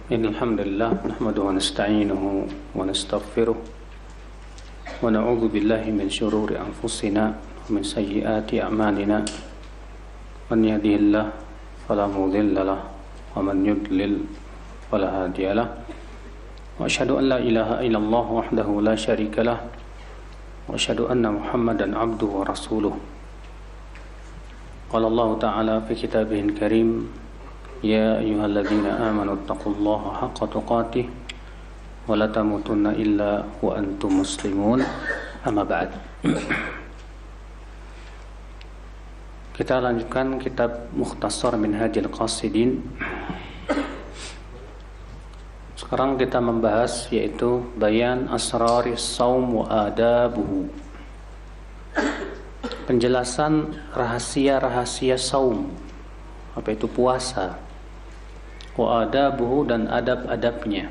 إن الحمد لله نحمده ونستعينه ونستغفره ونعوذ بالله من شرور أنفسنا ومن سيئات أعمالنا من يهده الله فلا مضل له ومن يضلل فلا هادي له وأشهد أن لا إله إلا الله وحده لا شريك له وأشهد أن محمدا عبده ورسوله قال الله تعالى في كتابه الكريم يا أيها الذين آمنوا اتقوا الله حق تقاته ولا تموتن إلا وأنتم مسلمون أما بعد. Kita lanjutkan kitab Mukhtasar Minhajil Qasidin. Sekarang kita membahas yaitu Bayan Asraris Saum wa Adabuhu, penjelasan rahasia-rahasia saum, apa itu puasa, wa adabuhu, dan adab-adabnya.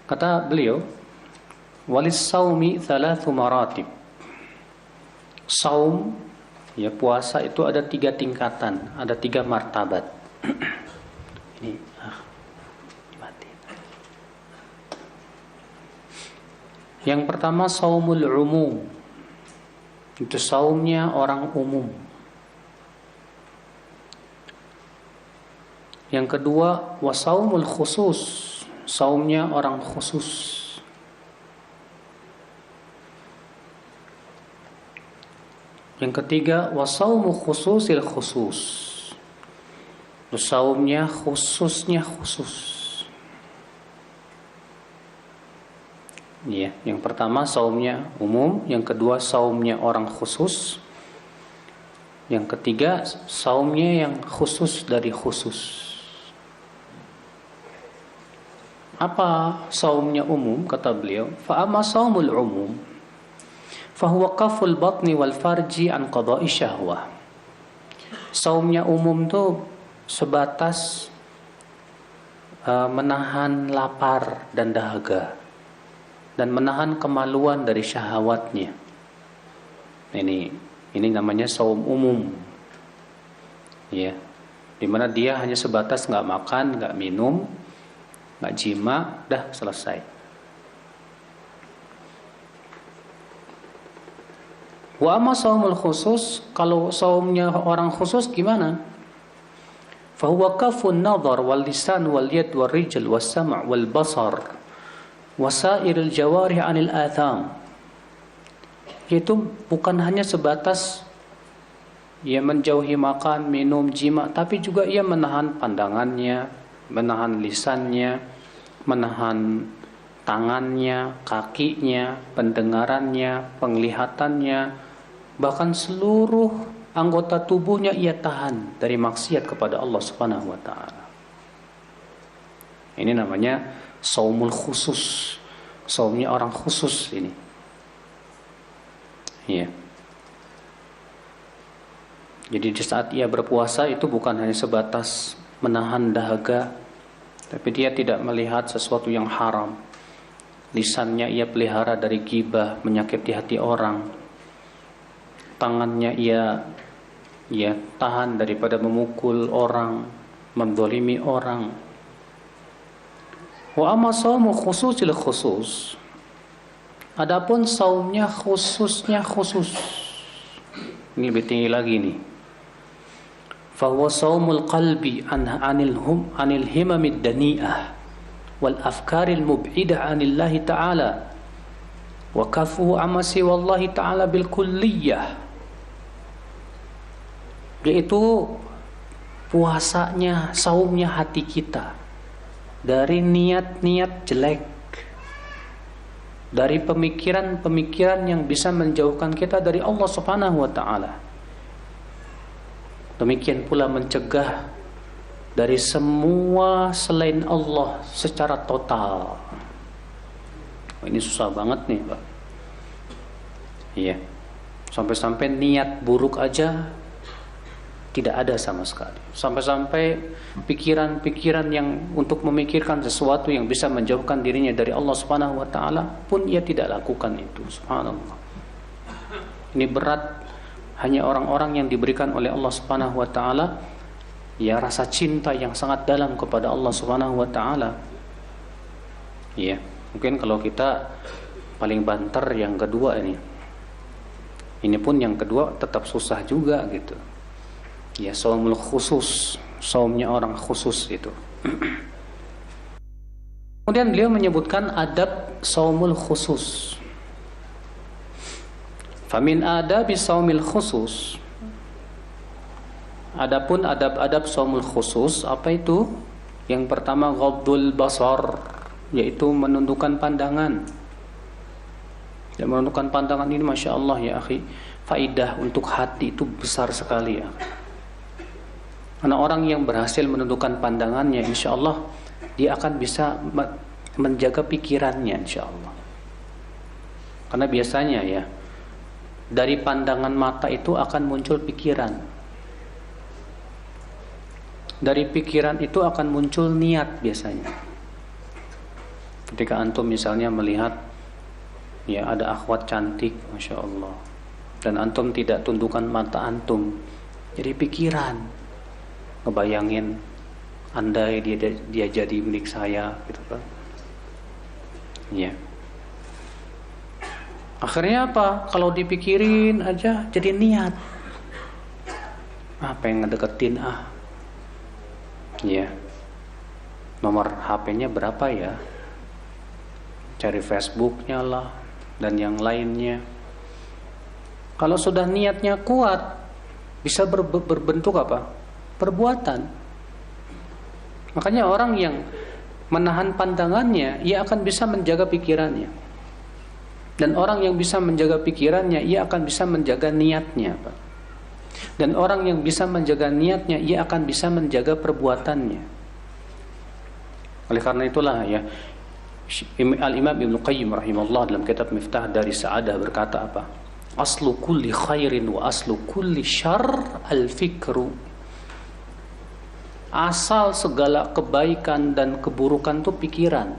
Kata beliau, walis saumi thalathu maratib. Saum, ya puasa itu ada 3 tingkatan, ada 3 martabat. Ini mati. Yang pertama saumul umum, itu saumnya orang umum. Yang kedua wasaumul khusus, saumnya orang khusus. Yang ketiga wasaumu khususil khusus, saumnya khususnya khusus. Ya, yang pertama saumnya umum, yang kedua saumnya orang khusus, yang ketiga saumnya yang khusus dari khusus. Apa saumnya umum? Kata beliau, fa amma saumul umum fa huwa qaful batni wal farji an qada'i syahwah. Saumnya umum tuh sebatas menahan lapar dan dahaga dan menahan kemaluan dari syahwatnya. Ini namanya saum umum. Ya. Di mana dia hanya sebatas enggak makan, enggak minum, nggak jima, dah selesai. Wa amma saumul khusus, kalau saumnya orang khusus gimana? Fa huwa kafun nadhar wal lisan wal yad wal rijl was sam' wal basar wasairil jawarih anil atham. Itu bukan hanya sebatas ia menjauhi makan, minum, jima, tapi juga ia menahan pandangannya, menahan lisannya, menahan tangannya, kakinya, pendengarannya, penglihatannya, bahkan seluruh anggota tubuhnya ia tahan dari maksiat kepada Allah Subhanahu wa taala. Ini namanya saumul khusus, saumnya orang khusus ini. Iya. Jadi di saat ia berpuasa itu bukan hanya sebatas menahan dahaga, tapi dia tidak melihat sesuatu yang haram. Lisannya ia pelihara dari ghibah, menyakiti hati orang. Tangannya ia tahan daripada memukul orang, mendolimi orang. Wa amma saumu khususil khusus, adapun saumnya khususnya khusus, ini lebih tinggi lagi nih. فهو صوم القلب عن الهمم الدنيئة والأفكار المبعدة عن الله تعالى وكفه عما سوى الله تعالى بالكلية. Yaitu puasanya, saumnya hati kita dari niat-niat jelek, dari pemikiran-pemikiran yang bisa menjauhkan kita dari Allah Subhanahu wa taala. Demikian pula mencegah dari semua selain Allah secara total. Ini susah banget nih, Pak. Iya. Sampai-sampai niat buruk aja tidak ada sama sekali. Sampai-sampai pikiran-pikiran yang untuk memikirkan sesuatu yang bisa menjauhkan dirinya dari Allah Subhanahu wa taala pun ia tidak lakukan itu. Subhanallah. Ini berat. Hanya orang-orang yang diberikan oleh Allah Subhanahu wa taala ya rasa cinta yang sangat dalam kepada Allah Subhanahu wa taala. Ya, mungkin kalau kita paling banter yang kedua ini. Ini pun yang kedua tetap susah juga gitu. Ya, shaumul khusus, saumnya orang khusus itu. Kemudian beliau menyebutkan adab shaumul khusus. Famin adabi shaumil khusus. Adapun adab-adab shaumul khusus apa itu? Yang pertama ghaddul basar, yaitu menundukkan pandangan. Dan menundukkan pandangan ini Masya Allah ya akhi, faidah untuk hati itu besar sekali ya. Karena orang yang berhasil menundukkan pandangannya, insya Allah dia akan bisa menjaga pikirannya, insya Allah. Karena biasanya ya, dari pandangan mata itu akan muncul pikiran. Dari pikiran itu akan muncul niat biasanya. Ketika antum misalnya melihat, ya ada akhwat cantik, Masya Allah, dan antum tidak tundukkan mata antum, jadi pikiran, ngebayangin andai dia jadi milik saya, gitu kan? Ya. Akhirnya apa? Kalau dipikirin aja jadi niat. Pengen ngedeketin ya. Nomor HP-nya berapa ya? Cari Facebook-nya lah dan yang lainnya. Kalau sudah niatnya kuat, bisa berbentuk apa? Perbuatan. Makanya orang yang menahan pandangannya, ia akan bisa menjaga pikirannya. Dan orang yang bisa menjaga pikirannya, ia akan bisa menjaga niatnya, Pak. Dan orang yang bisa menjaga niatnya, ia akan bisa menjaga perbuatannya. Oleh karena itulah ya, Al-Imam Ibnu Qayyim rahimahullah dalam kitab Miftah dari Sa'adah berkata apa? Aslu kulli khairin wa aslu kulli syarr al-fikru. Asal segala kebaikan dan keburukan itu pikiran.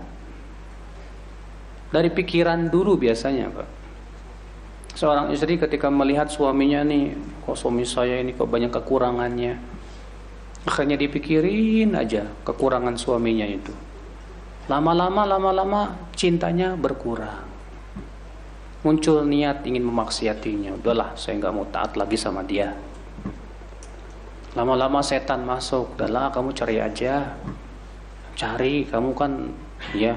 Dari pikiran dulu biasanya, Pak. Seorang istri ketika melihat suaminya nih, kok suami saya ini kok banyak kekurangannya, akhirnya dipikirin aja kekurangan suaminya itu. Lama-lama cintanya berkurang. Muncul niat ingin memaksiatinya. Udahlah, saya nggak mau taat lagi sama dia. Lama-lama setan masuk. Udahlah, kamu cari aja. Cari, kamu kan ya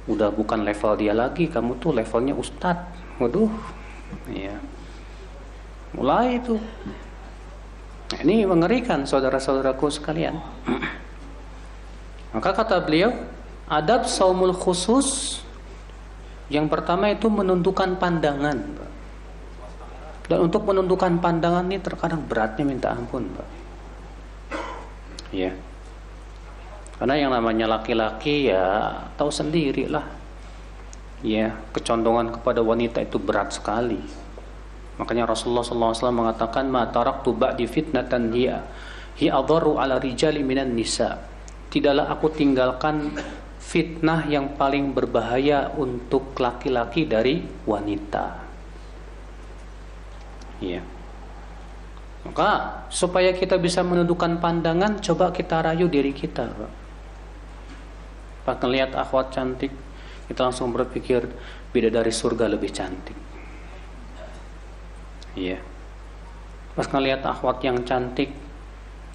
udah bukan level dia lagi. Kamu tuh levelnya ustadz. Waduh, ya. Mulai itu. Nah, ini mengerikan saudara-saudaraku sekalian. Maka kata beliau, adab shaumul khusus yang pertama itu menundukkan pandangan, Pak. Dan untuk menundukkan pandangan ini terkadang beratnya minta ampun, Pak. Ya. Karena yang namanya laki-laki ya tahu sendirilah. Ya, kecondongan kepada wanita itu berat sekali. Makanya Rasulullah SAW mengatakan, "Ma taraktu ba'di fitnatan hiya adharu 'ala rijali minan nisa." Tidaklah aku tinggalkan fitnah yang paling berbahaya untuk laki-laki dari wanita. Ya. Maka supaya kita bisa menundukkan pandangan, coba kita rayu diri kita, Pak. Pas ngelihat akhwat cantik, kita langsung berpikir bidadari surga lebih cantik. Iya. Pas ngelihat akhwat yang cantik,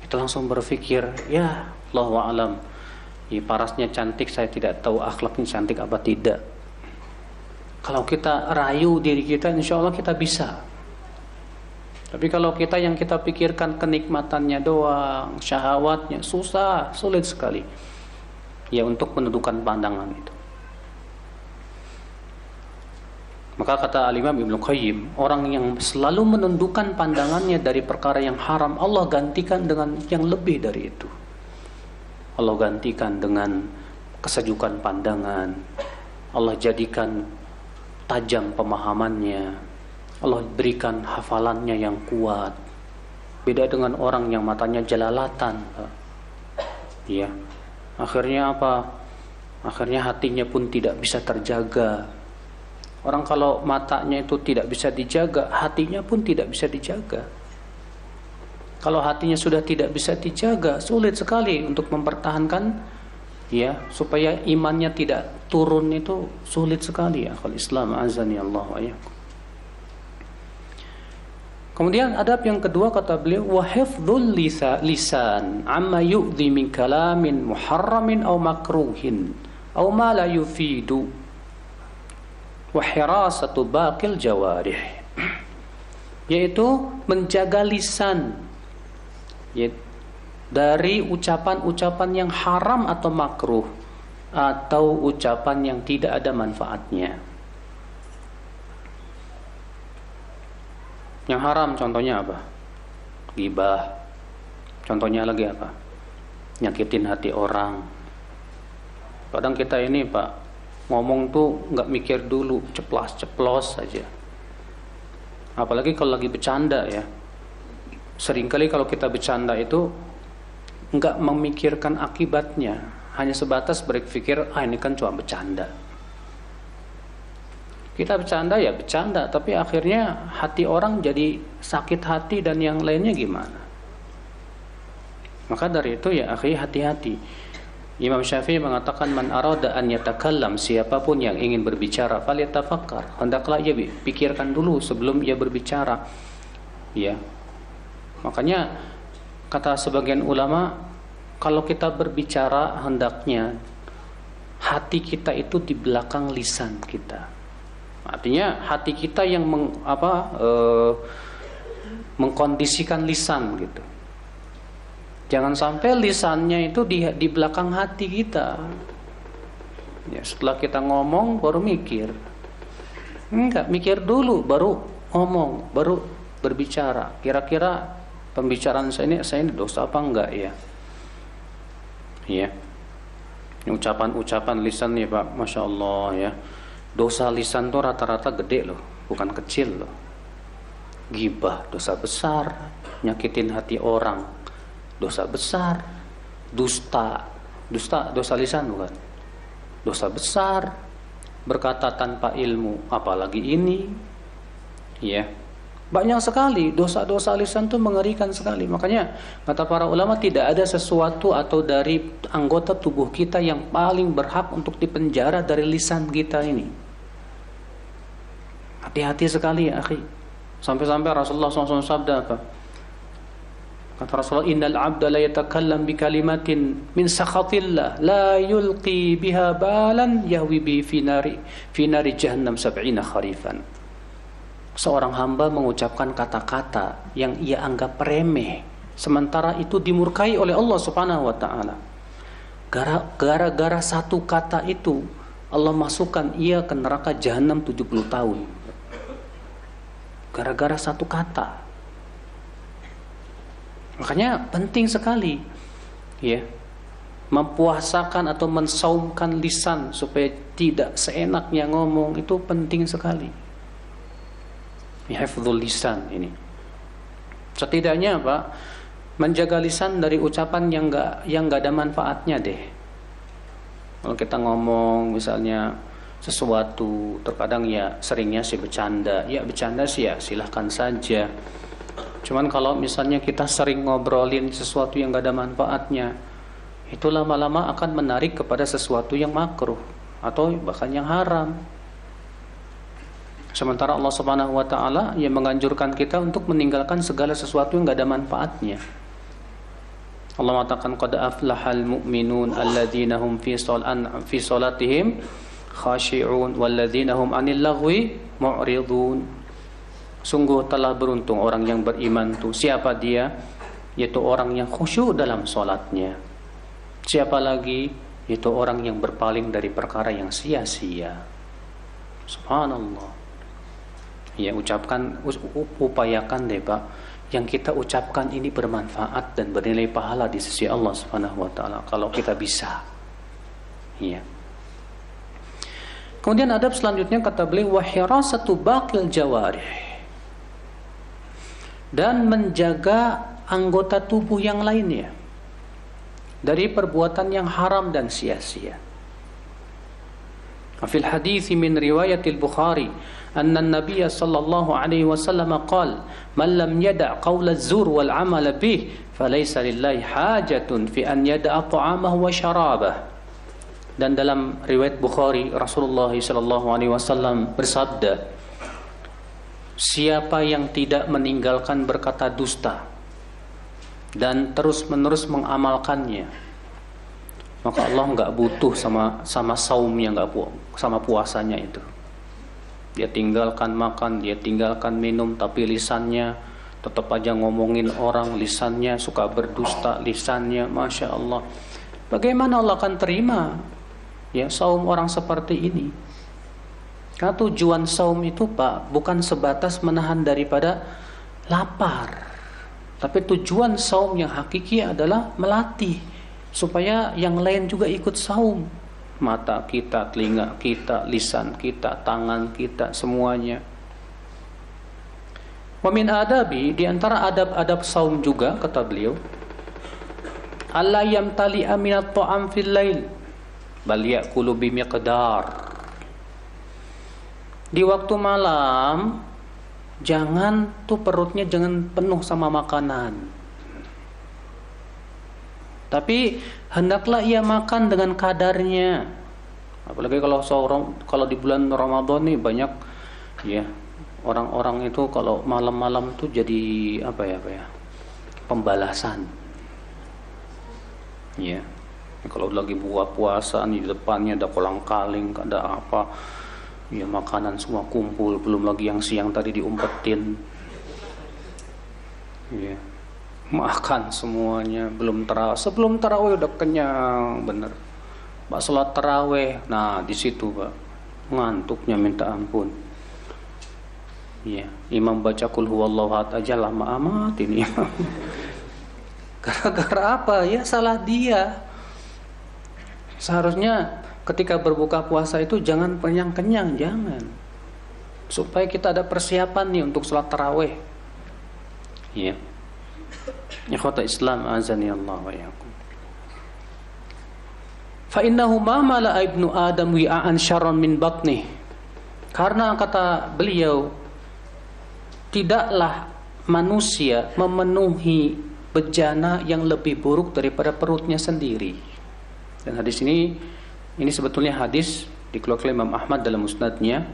kita langsung berpikir, ya Allahu a'lam. Ya, parasnya cantik, saya tidak tahu akhlaknya cantik apa tidak. Kalau kita rayu diri kita, insya Allah kita bisa. Tapi kalau kita yang kita pikirkan kenikmatannya doang, syahwatnya, susah, sulit sekali. Ya, untuk menundukkan pandangan itu. Maka kata Al-Imam Ibnu Qayyim, orang yang selalu menundukkan pandangannya dari perkara yang haram, Allah gantikan dengan yang lebih dari itu. Allah gantikan dengan kesejukan pandangan. Allah jadikan tajam pemahamannya. Allah berikan hafalannya yang kuat. Beda dengan orang yang matanya jelalatan. Ya. Akhirnya apa? Akhirnya hatinya pun tidak bisa terjaga. Orang kalau matanya itu tidak bisa dijaga, hatinya pun tidak bisa dijaga. Kalau hatinya sudah tidak bisa dijaga, sulit sekali untuk mempertahankan, ya, supaya imannya tidak turun, itu sulit sekali ya. Kalau Islam azani Allah wa iyyakum. Kemudian adab yang kedua kata beliau, wa hifdzul lisan amma yu'dhi min kalamin muharramin aw makruhin aw ma la yufidu wa hirasatu baqil jawarih, yaitu menjaga lisan dari ucapan-ucapan yang haram atau makruh, atau ucapan yang tidak ada manfaatnya. Yang haram contohnya apa? Ghibah. Contohnya lagi apa? Nyakitin hati orang. Kadang kita ini Pak, ngomong tuh nggak mikir dulu, ceplos saja. Apalagi kalau lagi bercanda ya. Seringkali kalau kita bercanda itu nggak memikirkan akibatnya, hanya sebatas berpikir, ini kan cuma bercanda. Kita bercanda ya bercanda, tapi akhirnya hati orang jadi sakit hati dan yang lainnya gimana? Maka dari itu ya akhi, hati-hati. Imam Syafi'i mengatakan, man arada an yatakallam, siapapun yang ingin berbicara, falyatafakkar, hendaklah ia pikirkan dulu sebelum ia berbicara. Ya. Makanya kata sebagian ulama, kalau kita berbicara hendaknya hati kita itu di belakang lisan kita. Artinya hati kita yang mengkondisikan lisan gitu. Jangan sampai lisannya itu di belakang hati kita. Ya, setelah kita ngomong baru mikir. Enggak, mikir dulu baru ngomong, baru berbicara. Kira-kira pembicaraan saya ini dosa apa enggak ya? Ya. Ucapan-ucapan lisan nih Pak, Masya Allah ya. Dosa lisan tuh rata-rata gede loh, bukan kecil loh. Ghibah, dosa besar. Nyakitin hati orang, dosa besar. Dusta, dosa lisan bukan? Dosa besar. Berkata tanpa ilmu, apalagi ini. Ya. Banyak sekali dosa-dosa lisan itu mengerikan sekali. Makanya kata para ulama, tidak ada sesuatu atau dari anggota tubuh kita yang paling berhak untuk dipenjara dari lisan kita ini. Hati-hati sekali ya akhi. Sampai-sampai Rasulullah SAW sabda apa? Kata Rasulullah, innal abda la yatakallam bi kalimatin min sakhatillah la yulqi biha balan yahwi bi fi nari jahannam 70 kharifan. Seorang hamba mengucapkan kata-kata yang ia anggap remeh, sementara itu dimurkai oleh Allah Subhanahu wa taala. Gara-gara satu kata itu Allah masukkan ia ke neraka jahanam 70 tahun. Gara-gara satu kata. Makanya penting sekali ya, mempuasakan atau mensaumkan lisan supaya tidak seenaknya ngomong, itu penting sekali. Hifdzul lisan ini. Setidaknya Pak, menjaga lisan dari ucapan yang enggak ada manfaatnya deh. Kalau kita ngomong misalnya sesuatu, terkadang ya seringnya sih bercanda. Ya bercanda sih ya silahkan saja. Cuman kalau misalnya kita sering ngobrolin sesuatu yang enggak ada manfaatnya, itu lama-lama akan menarik kepada sesuatu yang makruh atau bahkan yang haram. Sementara Allah Subhanahu wa taala yang menganjurkan kita untuk meninggalkan segala sesuatu yang enggak ada manfaatnya. Allah mengatakan, qad aflahal mu'minun alladzina hum fi salatihim khashi'un walladzina hum 'anil lagwi mu'ridun. Sungguh telah beruntung orang yang beriman itu. Siapa dia? Yaitu orang yang khusyuk dalam salatnya. Siapa lagi? Yaitu orang yang berpaling dari perkara yang sia-sia. Subhanallah. Ya, upayakan deh Pak, yang kita ucapkan ini bermanfaat dan bernilai pahala di sisi Allah Subhanahu wa taala kalau kita bisa. Ya. Kemudian adab selanjutnya kata beliau, wa hirasatu baqil jawarih. Dan menjaga anggota tubuh yang lainnya dari perbuatan yang haram dan sia-sia. Fil hadits min riwayatil Bukhari anna an-nabiy sallallahu alaihi wasallam qala man lam yada' qaula az-zur wal 'amal bih falaysa lillahi hajatun fi an yada'a ta'amahu wa syarabahu. Dan dalam riwayat Bukhari, Rasulullah sallallahu alaihi wasallam bersabda, siapa yang tidak meninggalkan berkata dusta dan terus-menerus mengamalkannya, maka Allah nggak butuh sama saumnya, sama puasanya itu. Dia tinggalkan makan, dia tinggalkan minum, tapi lisannya tetap aja ngomongin orang, lisannya suka berdusta, lisannya, masya Allah. Bagaimana Allah akan terima ya saum orang seperti ini? Karena tujuan saum itu Pak bukan sebatas menahan daripada lapar, tapi tujuan saum yang hakiki adalah melatih supaya yang lain juga ikut saum. Mata kita, telinga kita, lisan kita, tangan kita, semuanya. Wa min adabi, di antara adab-adab saum juga kata beliau, alla yamtali'a minat ta'am fil lail bal ya'kulu bimiqdar. Di waktu malam jangan tuh perutnya jangan penuh sama makanan, tapi hendaklah ia makan dengan kadarnya. Apalagi kalau di bulan Ramadan nih banyak ya orang-orang itu kalau malam-malam tuh jadi apa ya pembalasan. Ya. Kalau lagi buka puasa nih di depannya ada kolang-kaling, ada apa? Ya makanan semua kumpul, belum lagi yang siang tadi diumpetin. Ya. Makan semuanya, sebelum tarawih udah kenyang bener. Pak salat tarawih, nah di situ Pak ngantuknya minta ampun. Ya, imam baca qul huwallahu ahad aja lama amat ini. Gara-gara apa? Ya salah dia. Seharusnya ketika berbuka puasa itu jangan kenyang-kenyang, jangan. Supaya kita ada persiapan nih untuk salat tarawih. Ya. Ikhwata Islam azani Allah wa iyyakum. Fa innahu ma mala ibnu Adam wi'an syarran min batnih. Karena kata beliau tidaklah manusia memenuhi bejana yang lebih buruk daripada perutnya sendiri. Dan hadis ini sebetulnya hadis dikeluarkan Imam Ahmad dalam musnadnya,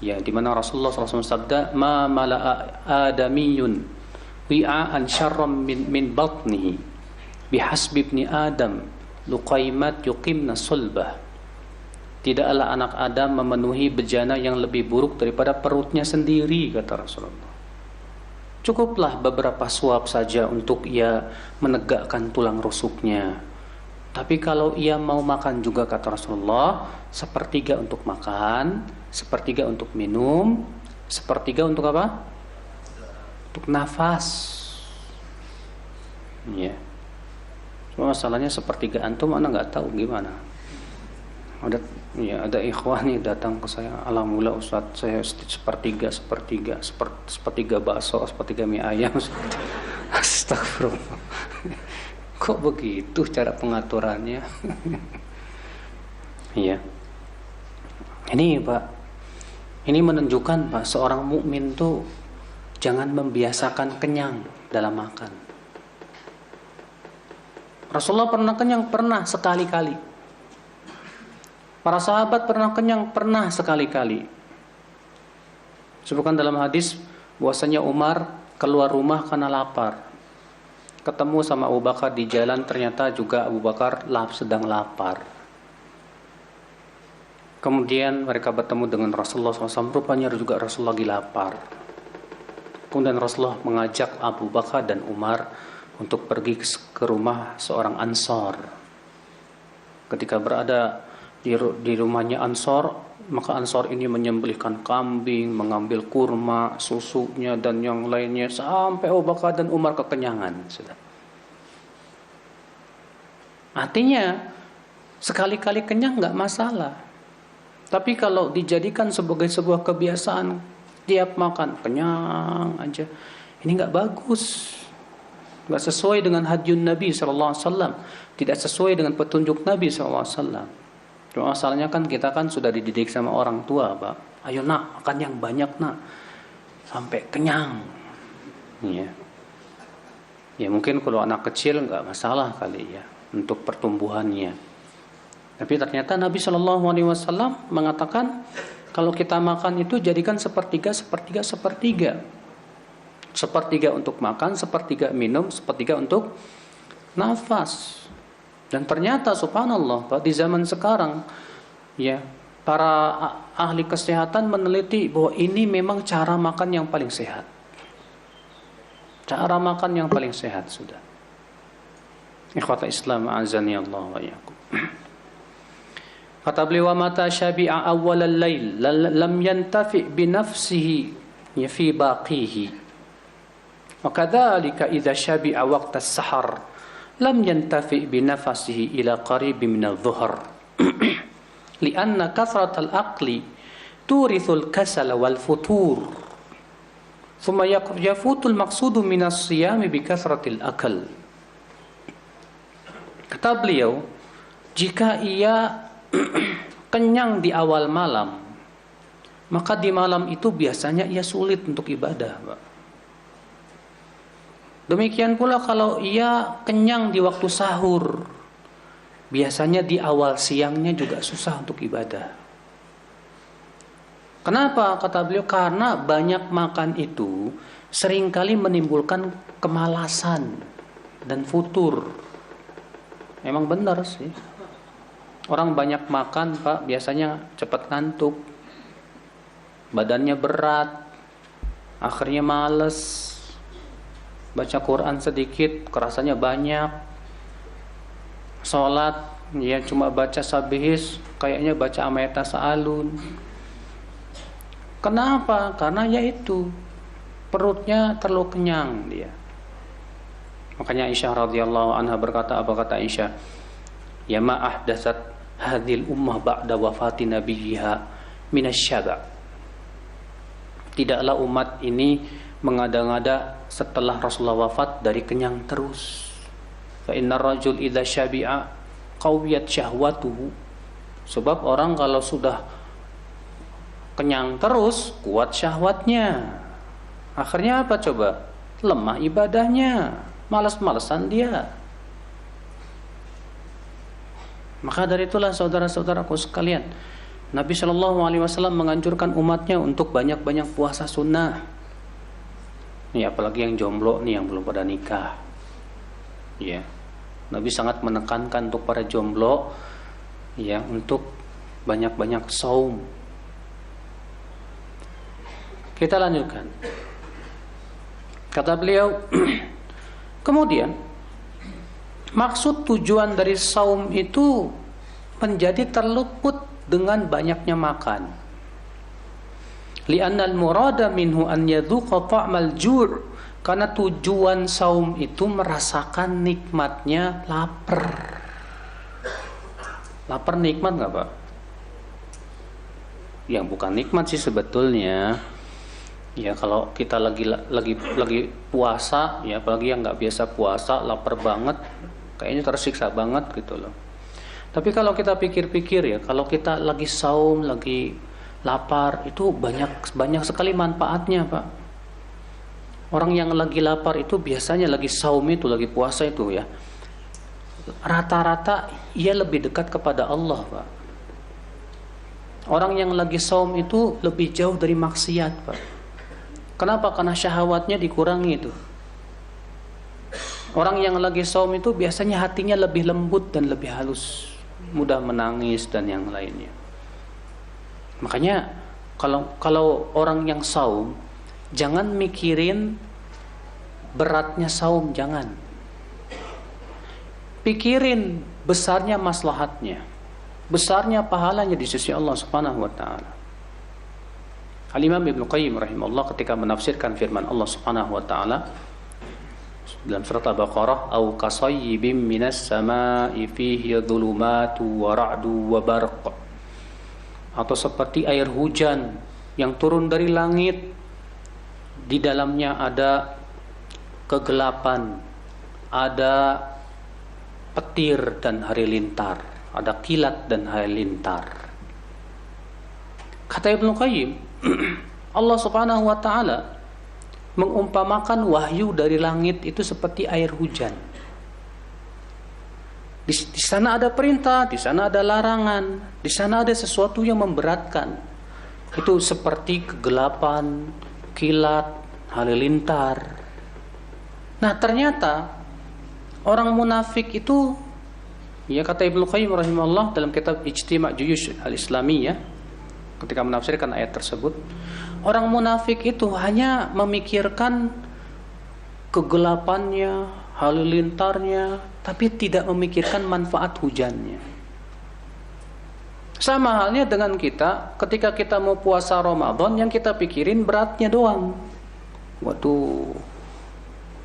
ya, di mana Rasulullah SAW sabda, ma mala'a adamiyun wi'an syarram min batnihi bihasbi ibni Adam luqaimat yuqimna sulbah. Tidaklah anak Adam memenuhi bejana yang lebih buruk daripada perutnya sendiri, kata Rasulullah. Cukuplah beberapa suap saja untuk ia menegakkan tulang rusuknya. Tapi kalau ia mau makan juga, kata Rasulullah, sepertiga untuk makan, sepertiga untuk minum, sepertiga untuk apa? Untuk nafas. Ya. Cuma masalahnya sepertiga antum ana nggak tahu gimana. Ada ikhwah nih datang ke saya, alhamdulillah Ustaz, saya sepertiga bakso, sepertiga mie ayam. Astagfirullah. Kok begitu cara pengaturannya? Iya. Ini Pak, ini menunjukkan Pak, seorang mukmin tuh jangan membiasakan kenyang dalam makan. Rasulullah pernah kenyang, pernah sekali-kali. Para sahabat pernah kenyang, pernah sekali-kali. Sebutkan dalam hadis bahwasanya Umar keluar rumah karena lapar. Ketemu sama Abu Bakar di jalan, ternyata juga Abu Bakar sedang lapar. Kemudian mereka bertemu dengan Rasulullah SAW, rupanya juga Rasulullah lagi lapar. Kemudian Rasulullah mengajak Abu Bakar dan Umar untuk pergi ke rumah seorang Ansor. Ketika berada di rumahnya Ansor, maka Ansor ini menyembelihkan kambing, mengambil kurma, susunya dan yang lainnya, sampai Abu Bakar dan Umar kekenyangan. Artinya sekali-kali kenyang nggak masalah, tapi kalau dijadikan sebagai sebuah kebiasaan, tiap makan kenyang aja, ini nggak bagus, nggak sesuai dengan hadyun Nabi SAW, tidak sesuai dengan petunjuk Nabi SAW. Cuma masalahnya kan kita kan sudah dididik sama orang tua, Pak. Ayo nak, makan yang banyak nak, sampai kenyang. Ya. Ya mungkin kalau anak kecil nggak masalah kali ya untuk pertumbuhannya. Tapi ternyata Nabi Shallallahu Alaihi Wasallam mengatakan kalau kita makan itu jadikan sepertiga, sepertiga, sepertiga. Sepertiga untuk makan, sepertiga minum, sepertiga untuk nafas. Dan ternyata subhanallah Pak, di zaman sekarang ya para ahli kesehatan meneliti bahwa ini memang cara makan yang paling sehat. Cara makan yang paling sehat sudah. Ikhwata Islam azani Allah wa iyyakum. Kata beliau, mata syabi'a awwal al-lail lam yantafi bi nafsihi fi baqihi. Wa kadzalika idza syabi'a waqta as-sahar lam yantafi bi nafsihi ila qarib min adh-dhuhr. Lianna kathrat al-aqli turithu al-kasal wal futur. Thumma yafutu al-maqsudu min as-siyam bi kathratil akal. Kata beliau, jika ia kenyang di awal malam, maka di malam itu biasanya ia sulit untuk ibadah, Pak. Demikian pula kalau ia kenyang di waktu sahur, biasanya di awal siangnya juga susah untuk ibadah. Kenapa? Kata beliau, karena banyak makan itu seringkali menimbulkan kemalasan dan futur. Memang benar sih. Orang banyak makan, Pak, biasanya cepat ngantuk. Badannya berat. Akhirnya males. Baca Quran sedikit, kerasanya banyak. Sholat, ya cuma baca sabihis, kayaknya baca amayata sa'alun. Kenapa? Karena yaitu perutnya terlalu kenyang dia. Makanya Aisyah radhiyallahu anha berkata, apa kata Aisyah? Ya ma ahdatsat hadhil ummah ba'da wafati nabiyha minasyaba. Tidaklah umat ini mengada-ngada setelah Rasulullah wafat dari kenyang terus. Fa innar rajul idza syabi'a qawiyat syahwatuhu. Sebab orang kalau sudah kenyang terus, kuat syahwatnya. Akhirnya apa coba? Lemah ibadahnya, malas-malasan dia. Maka dari itulah saudara-saudaraku sekalian, Nabi Shallallahu Alaihi Wasallam menganjurkan umatnya untuk banyak-banyak puasa sunnah. Ya, apalagi yang jomblo nih, yang belum pada nikah. Ya, Nabi sangat menekankan untuk para jomblo, ya, untuk banyak-banyak saum. Kita lanjutkan. Kata beliau, kemudian maksud tujuan dari saum itu menjadi terluput dengan banyaknya makan. Li'anna al-murada minhu an yadhuqa ta'mal ju', karena tujuan saum itu merasakan nikmatnya lapar. Lapar nikmat enggak, Pak? Yang bukan nikmat sih sebetulnya. Ya kalau kita lagi puasa, ya apalagi yang nggak biasa puasa, lapar banget, kayaknya tersiksa banget gitu loh. Tapi kalau kita pikir-pikir ya, kalau kita lagi saum, lagi lapar, itu banyak sekali manfaatnya, Pak. Orang yang lagi lapar itu biasanya lagi saum itu, lagi puasa itu ya, rata-rata ia lebih dekat kepada Allah, Pak. Orang yang lagi saum itu lebih jauh dari maksiat, Pak. Kenapa? Karena syahwatnya dikurangi itu. Orang yang lagi saum itu biasanya hatinya lebih lembut dan lebih halus, mudah menangis dan yang lainnya. Makanya kalau orang yang saum, jangan mikirin beratnya saum, jangan. Pikirin besarnya maslahatnya, besarnya pahalanya di sisi Allah Subhanahu wa taala. Al-Imam Ibnu Qayyim rahimahullah ketika menafsirkan firman Allah Subhanahu wa taala dalam surat Al-Baqarah, au kasayyibim minas samaa'i fihi dhulumatu wa ra'du wa barq, atau seperti air hujan yang turun dari langit, di dalamnya ada kegelapan, ada petir dan halilintar, ada kilat dan halilintar. Kata Ibnu Qayyim, Allah Subhanahu wa taala mengumpamakan wahyu dari langit itu seperti air hujan. Di sana ada perintah, di sana ada larangan, di sana ada sesuatu yang memberatkan. Itu seperti kegelapan, kilat, halilintar. Nah, ternyata orang munafik itu, ya kata Ibnu Qayyim rahimahullah dalam kitab Ijtima' Juyush al-Islamiyah, ketika menafsirkan ayat tersebut, orang munafik itu hanya memikirkan kegelapannya, halilintarnya, tapi tidak memikirkan manfaat hujannya. Sama halnya dengan kita, ketika kita mau puasa Ramadan, yang kita pikirin beratnya doang. Waduh,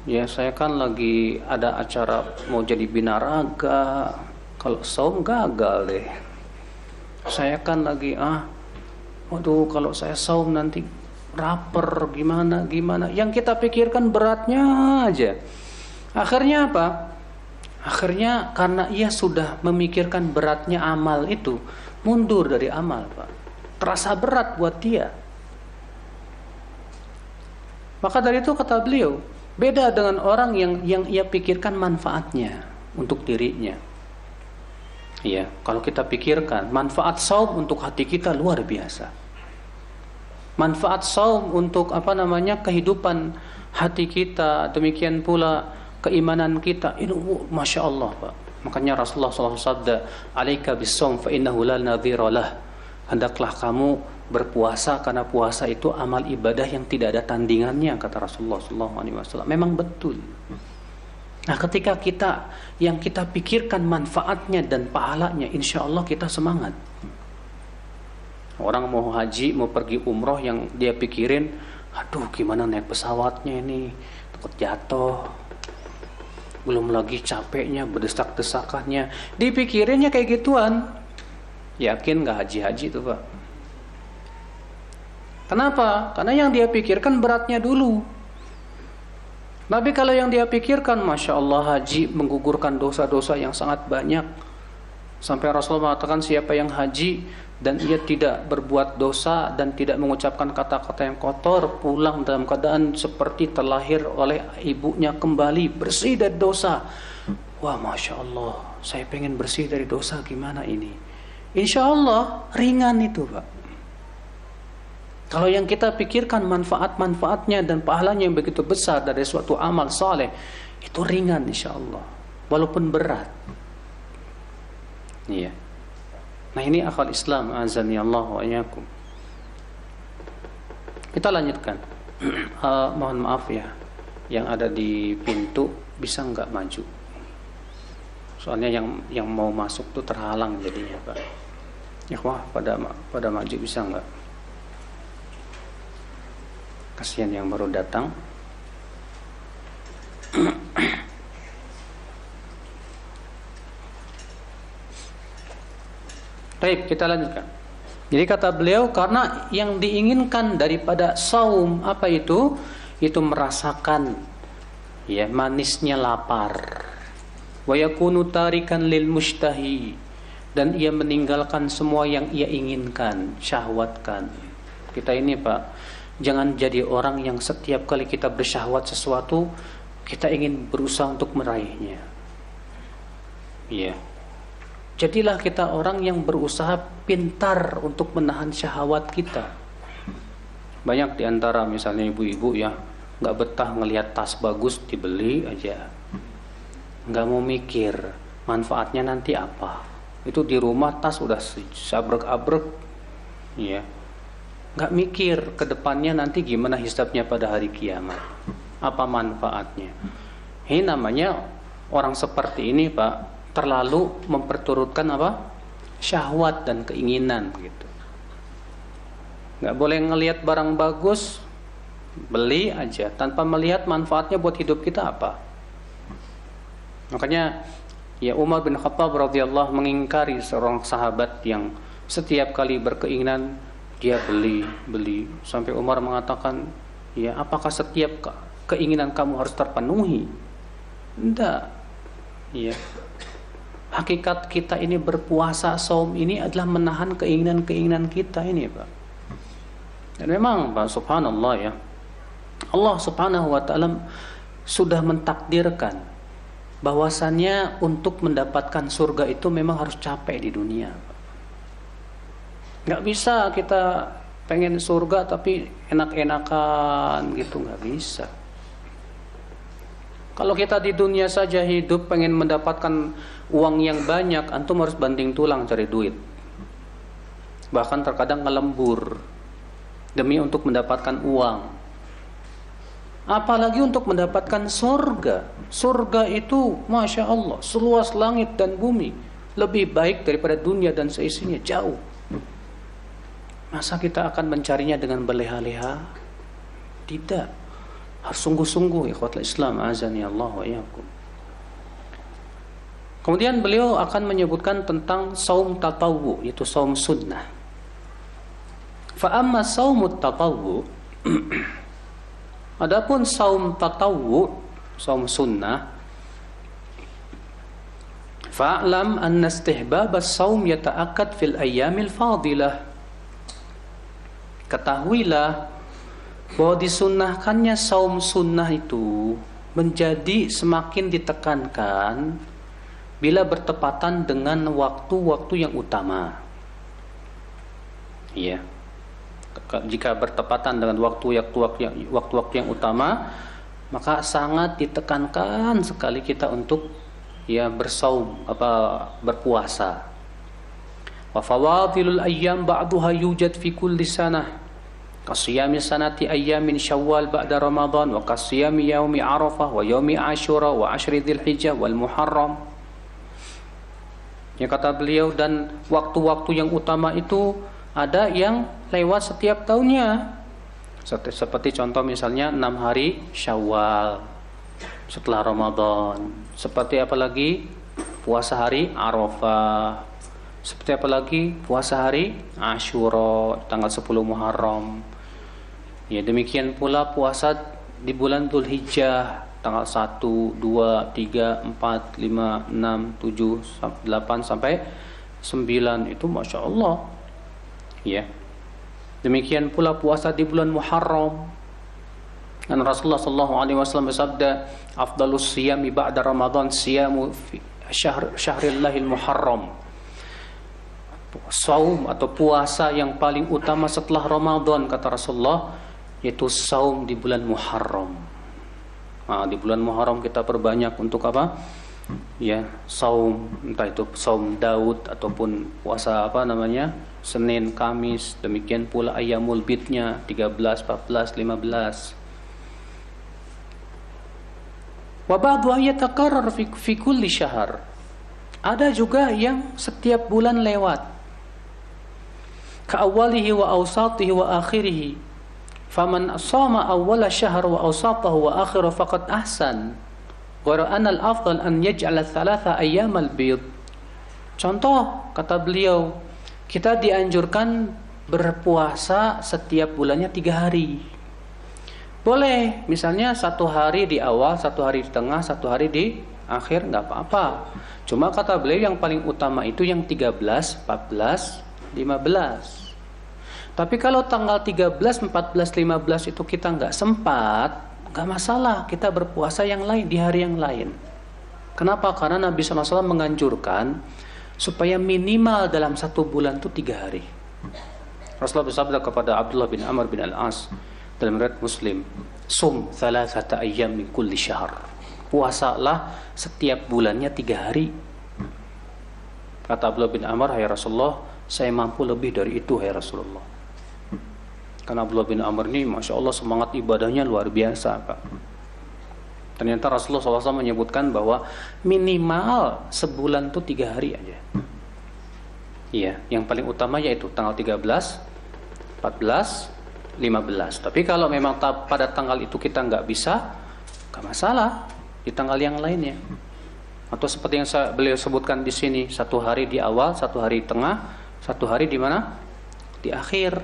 ya saya kan lagi ada acara mau jadi binaraga, kalau saum gagal deh. Saya kan lagi waduh kalau saya saum nanti lapar gimana. Yang kita pikirkan beratnya aja. Akhirnya apa? Akhirnya karena ia sudah memikirkan beratnya amal itu, mundur dari amal, Pak. Terasa berat buat dia. Maka dari itu kata beliau, beda dengan orang yang ia pikirkan manfaatnya untuk dirinya. Iya, kalau kita pikirkan manfaat saum untuk hati kita luar biasa. Manfaat saum untuk kehidupan hati kita, demikian pula keimanan kita, itu Masya Allah, Pak. Makanya Rasulullah SAW sabda, alaika bisawm fa innahu la nadhira lah. Hendaklah kamu berpuasa karena puasa itu amal ibadah yang tidak ada tandingannya, kata Rasulullah SAW. Memang betul. Nah, ketika yang kita pikirkan manfaatnya dan pahalanya, insya Allah kita semangat. Orang mau haji, mau pergi umroh, yang dia pikirin, aduh gimana naik pesawatnya ini, takut jatuh, belum lagi capeknya, berdesak-desakannya, dipikirinnya kayak gituan. Yakin gak haji-haji itu, Pak? Kenapa? Karena yang dia pikirkan beratnya dulu. Tapi kalau yang dia pikirkan, Masya Allah, haji menggugurkan dosa-dosa yang sangat banyak. Sampai Rasulullah mengatakan, siapa yang haji dan ia tidak berbuat dosa dan tidak mengucapkan kata-kata yang kotor, pulang dalam keadaan seperti terlahir oleh ibunya kembali, bersih dari dosa. Wah, Masya Allah, saya pengen bersih dari dosa, gimana ini? Insya Allah ringan itu, Pak. Kalau yang kita pikirkan manfaat-manfaatnya dan pahalanya yang begitu besar dari suatu amal saleh, itu ringan insya Allah, walaupun berat. Iya. Nah, ini akal Islam, azani Allah wa iyyakum. Kita lanjutkan. Mohon maaf ya, yang ada di pintu bisa nggak maju? Soalnya yang mau masuk tuh terhalang jadinya, Pak. Ikhwah pada maju bisa nggak? Kasihan yang baru datang. Baik, kita lanjutkan. Jadi kata beliau, karena yang diinginkan daripada saum apa itu? Itu merasakan ya manisnya lapar. Wa yakunu tarikan lil mushtahi, dan ia meninggalkan semua yang ia inginkan, syahwatkan. Kita ini, Pak, jangan jadi orang yang setiap kali kita bersyahwat sesuatu, kita ingin berusaha untuk meraihnya. Iya. Jadilah kita orang yang berusaha pintar untuk menahan syahwat kita. Banyak diantara misalnya ibu-ibu ya, gak betah ngelihat tas bagus dibeli aja, gak mau mikir manfaatnya nanti apa. Itu di rumah tas udah sabrek-abrek, ya, gak mikir ke depannya nanti gimana hisabnya pada hari kiamat, apa manfaatnya. Ini namanya orang seperti ini, Pak, terlalu memperturutkan syahwat dan keinginan gitu. Nggak boleh ngelihat barang bagus beli aja tanpa melihat manfaatnya buat hidup kita apa. Makanya ya Umar bin Khattab radhiyallahu mengingkari seorang sahabat yang setiap kali berkeinginan dia beli sampai Umar mengatakan, ya apakah setiap keinginan kamu harus terpenuhi? Enggak. Ya. Hakikat kita ini berpuasa, saum ini adalah menahan keinginan-keinginan kita ini, Pak. Dan memang subhanallah ya, Allah subhanahu wa ta'ala sudah mentakdirkan bahwasannya untuk mendapatkan surga itu memang harus capek di dunia. Gak bisa kita pengen surga tapi enak-enakan gitu, gak bisa. Kalau kita di dunia saja hidup pengen mendapatkan uang yang banyak, antum harus banting tulang cari duit. Bahkan terkadang ngelembur demi untuk mendapatkan uang. Apalagi untuk mendapatkan surga. Surga itu Masya Allah, seluas langit dan bumi, lebih baik daripada dunia dan seisinya, jauh. Masa kita akan mencarinya dengan berleha-leha? Tidak. Harus sungguh-sungguh, ikhwatul Islam, azani Allah wa iyyakum. Kemudian beliau akan menyebutkan tentang saum tatawwu, yaitu saum sunnah. Fa amma saumut tatawwu, adapun saum tatawwu, saum sunnah, fa'lam anna istihbab as-saum yata'akkad fil ayyamil fadilah. Ketahuilah bahwa disunnahkannya saum sunnah itu menjadi semakin ditekankan bila bertepatan dengan waktu-waktu yang utama. Iya. Jika bertepatan dengan waktu-waktu yang utama, maka sangat ditekankan sekali kita untuk bersaum, berpuasa. Wa fawadilul ayyam ba'daha yujad fi kulli sanah. Kasiyami sanati ayyamin syawal ba'da Ramadan wa kasiyami yaumi Arafah wa yaumi Ashura wa ashri Dzulhijjah wal Muharram. Ya, kata beliau, dan waktu-waktu yang utama itu ada yang lewat setiap tahunnya. Seperti contoh misalnya 6 hari Syawal setelah Ramadan. Seperti apa lagi? Puasa hari Arafah. Seperti apa lagi? Puasa hari Ashura tanggal 10 Muharram. Ya, demikian pula puasa di bulan Dzulhijjah tanggal 1, 2, 3, 4, 5, 6, 7, 8 sampai 9 itu Masya Allah. Ya. Demikian pula puasa di bulan Muharram. Dan Rasulullah sallallahu alaihi wasallam bersabda, "Afdalus siyami ba'da Ramadan siyamu syahrillahil Muharram." Saum atau puasa yang paling utama setelah Ramadan, kata Rasulullah, yaitu saum di bulan Muharram. Nah, di bulan Muharram kita perbanyak untuk apa? Ya, saum, entah itu saum Daud ataupun puasa Senin, Kamis, demikian pula ayyamul bidnya 13, 14, 15. Wa ba'dhu yatakarrar fi kulli syahr. Ada juga yang setiap bulan lewat. Ka awwalihi wa awsatihi wa akhirihi. Faman shama awwala syahr wa awsatahu wa akhirahu faqad ahsan. Wa anna al-afdal an yaj'ala thalatha ayyamal bid. Contoh, kata beliau, kita dianjurkan berpuasa setiap bulannya 3 hari. Boleh, misalnya 1 hari di awal, 1 hari di tengah, 1 hari di akhir, nggak apa-apa. Cuma kata beliau yang paling utama itu yang 13, 14, 15. Tapi kalau tanggal 13, 14, 15 itu kita nggak sempat, nggak masalah, kita berpuasa yang lain di hari yang lain. Kenapa? Karena Nabi SAW menganjurkan supaya minimal dalam 1 bulan itu 3 hari. Rasulullah bersabda kepada Abdullah bin Amr bin Al-As dalam riwayat Muslim, "Sum thalathata ayyam min kulli syahr." Puasalah setiap bulannya 3 hari. Kata Abdullah bin Amr, "Hai Rasulullah, saya mampu lebih dari itu, hai Rasulullah." Karena Abdullah bin Amr ini Masya Allah semangat ibadahnya luar biasa, Pak. Ternyata Rasulullah SAW menyebutkan bahwa minimal sebulan itu 3 hari aja. Iya, yang paling utama yaitu tanggal 13, 14, 15. Tapi kalau memang pada tanggal itu kita nggak bisa, nggak masalah, di tanggal yang lainnya. Atau seperti yang beliau sebutkan di sini, 1 hari di awal, 1 hari di tengah, 1 hari di mana? Di akhir.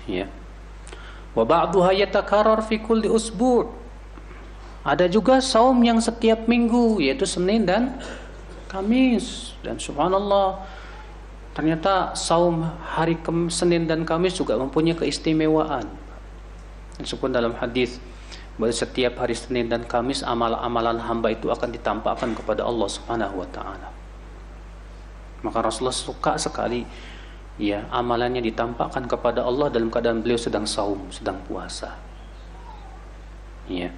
Ya. Wa ba'dhuha yatakarrar fi kulli usbu'. Ada juga saum yang setiap minggu, yaitu Senin dan Kamis. Dan subhanallah, Ternyata saum hari Senin dan Kamis juga mempunyai keistimewaan. Disebut dalam hadis bahwa setiap hari Senin dan Kamis amalan-amalan hamba itu akan ditampakkan kepada Allah Subhanahu wa taala. Maka Rasulullah suka sekali ya amalannya ditampakkan kepada Allah dalam keadaan beliau sedang saum, sedang puasa. Ya.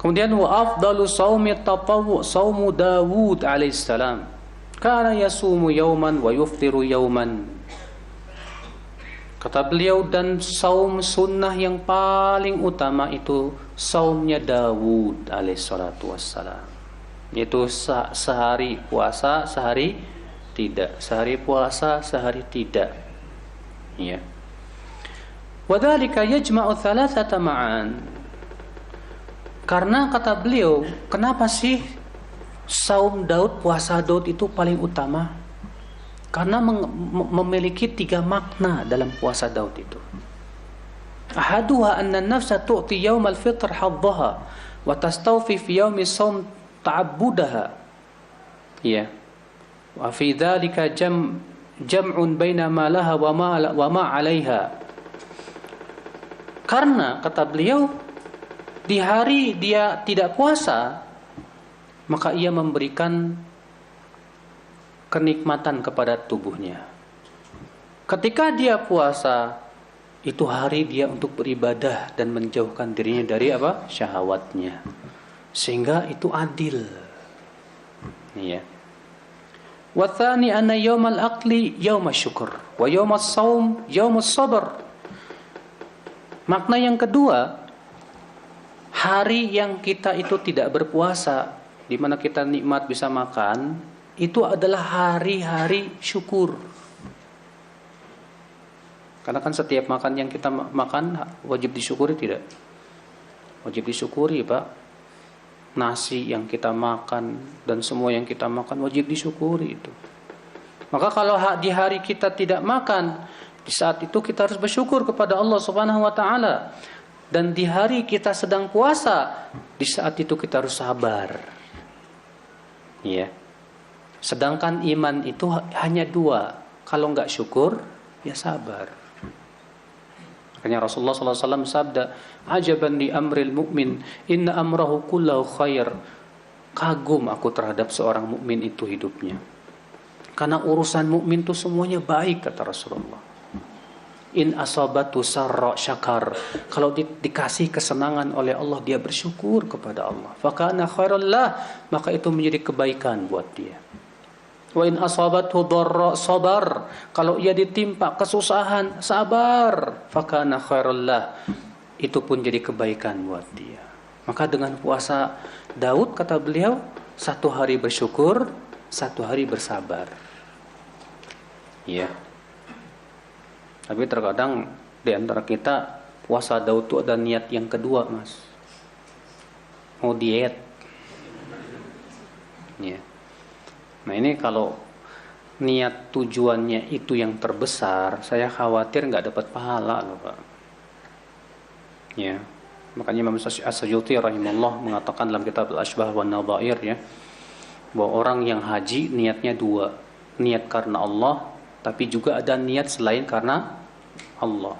Kemudian wa afdalu shaumi tatawwu shaumu Dawud alaihissalam. Kana yasumu yauman wa yuftiru yauman. Kata beliau, dan saum sunnah yang paling utama itu saumnya Dawud alaihissalatu wassalam, yaitu sehari puasa, sehari tidak, sehari puasa, sehari tidak. Ya. Wadzalika yajma'u thalathata ma'an. Karena kata beliau, kenapa sih saum Daud, puasa Daud itu paling utama? Karena memiliki 3 makna dalam puasa Daud itu. Ahaduha anna an-nafsa tu'ti yawm al-fitr haddaha wa tastawfi fi yawm as-sawm ta'abbudaha. Ya. Wa fi dhalika jam'un baina ma laha wa ma 'alaiha. Karena kata beliau, di hari dia tidak puasa, maka ia memberikan kenikmatan kepada tubuhnya. Ketika dia puasa, itu hari dia untuk beribadah dan menjauhkan dirinya dari apa? Syahwatnya. Sehingga itu adil. Ya. Wa tsani anna yaumal aqli yaumash syukur wa yaumas shaum yaumus sabr. Makna yang kedua, hari yang kita itu tidak berpuasa, di mana kita nikmat bisa makan, itu adalah hari-hari syukur. Karena kan setiap makan yang kita makan wajib disyukuri tidak? Wajib disyukuri, Pak. Nasi yang kita makan dan semua yang kita makan wajib disyukuri itu. Maka kalau di hari kita tidak makan, di saat itu kita harus bersyukur kepada Allah Subhanahu wa taala. Dan di hari kita sedang puasa, di saat itu kita harus sabar. Ya. Sedangkan iman itu hanya 2. Kalau enggak syukur, ya sabar. Makanya Rasulullah SAW sabda, "Ajaban li amril mu'min, inna amrahu kullahu khair." Kagum aku terhadap seorang mukmin itu hidupnya. Karena urusan mukmin itu semuanya baik, kata Rasulullah. In asabatu sarra syakar. Kalau dikasih kesenangan oleh Allah, dia bersyukur kepada Allah. Fakana khairul lah, maka itu menjadi kebaikan buat dia. Wa in asabathu dharra sabar. Kalau ia ditimpa kesusahan, sabar. Fakana khairul lah. Itu pun jadi kebaikan buat dia. Maka dengan puasa Daud, kata beliau, 1 hari bersyukur, 1 hari bersabar. Ya. Tapi terkadang di antara kita puasa Daud itu ada niat yang kedua, Mas. Mau diet. Ya. Nah ini kalau niat tujuannya itu yang terbesar, saya khawatir nggak dapat pahala loh, Pak. Ya. Makanya Imam As-Suyuti rahimahullah mengatakan dalam kitab Al-Ashbah wa Nadhair, ya, bahwa orang yang haji niatnya 2. Niat karena Allah, tapi juga ada niat selain karena Allah.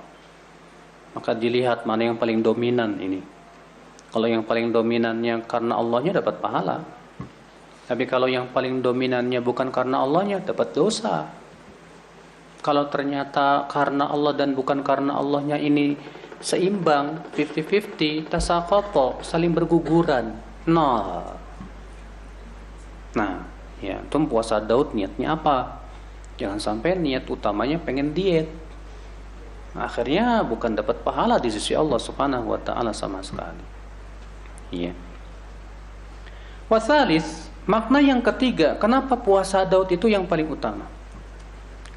Maka dilihat mana yang paling dominan ini. Kalau yang paling dominannya karena Allahnya dapat pahala. Tapi kalau yang paling dominannya bukan karena Allahnya, dapat dosa. Kalau ternyata karena Allah dan bukan karena Allahnya ini seimbang, 50-50, tasaqata, saling berguguran. Nah, ya, itu puasa Daud niatnya apa? Jangan sampai niat utamanya pengen diet. Akhirnya bukan dapat pahala di sisi Allah Subhanahu wa taala sama sekali. Iya. Wasalis, makna yang ketiga, kenapa puasa Daud itu yang paling utama?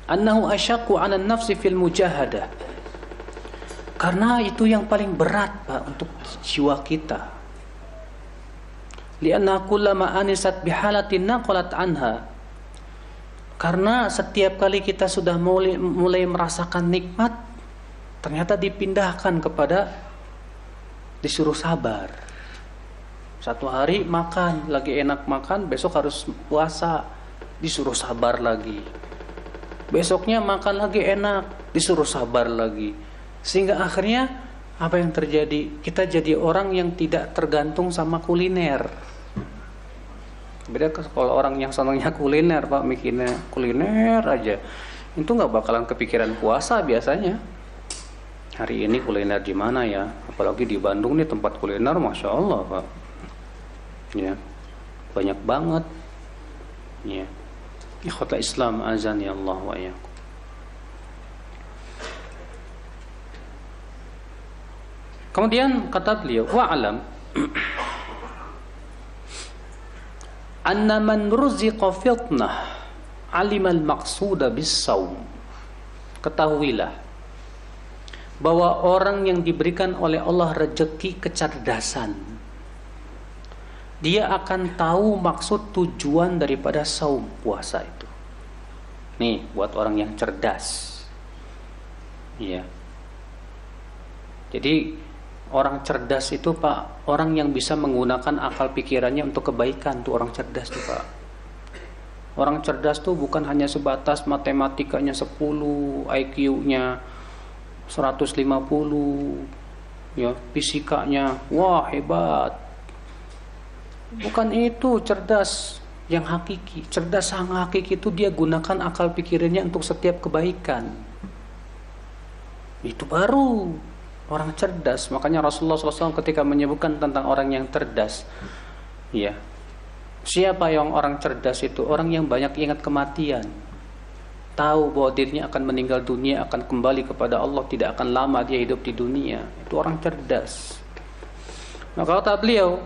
Annahu asyaqqu 'ala an-nafsi fil mujahadah. Karena itu yang paling berat, Pak, untuk jiwa kita. Lianna kullama anisat bihalatin naqalat anha. Karena setiap kali kita sudah mulai merasakan nikmat, ternyata dipindahkan kepada disuruh sabar. 1 hari makan, lagi enak makan, besok harus puasa. disuruh sabar lagi. Besoknya makan lagi enak, disuruh sabar lagi. Sehingga akhirnya apa yang terjadi? Kita jadi orang yang tidak tergantung sama kuliner. Beda kalau orang yang senangnya kuliner, Pak, mikirnya kuliner aja, itu nggak bakalan kepikiran puasa biasanya. Hari ini kuliner di mana ya? Apalagi di Bandung nih tempat kuliner, masya Allah, Pak. Ya, banyak banget. Ya, ikhwatul Islam, azan ya Allah wa iyyakum. Kemudian kata beliau, wa'alam anna man ruziqa fitnah alimal maqsuda bis-shaum. Ketahuilah bahwa orang yang diberikan oleh Allah rezeki kecerdasan, dia akan tahu maksud tujuan daripada saum, puasa itu. Nih, buat orang yang cerdas. Iya. Jadi orang cerdas itu, Pak, orang yang bisa menggunakan akal pikirannya untuk kebaikan, tuh orang cerdas tuh, Pak. Orang cerdas tuh bukan hanya sebatas matematikanya 10, IQ-nya 150, ya, fisikanya wah hebat. Bukan itu cerdas yang hakiki. Cerdas yang hakiki itu dia gunakan akal pikirannya untuk setiap kebaikan. Itu baru orang cerdas. Makanya Rasulullah SAW ketika menyebutkan tentang orang yang cerdas, ya, siapa yang orang cerdas itu? Orang yang banyak ingat kematian, tahu bahwa dirinya akan meninggal dunia, akan kembali kepada Allah, tidak akan lama dia hidup di dunia. Itu orang cerdas. Maka kata beliau,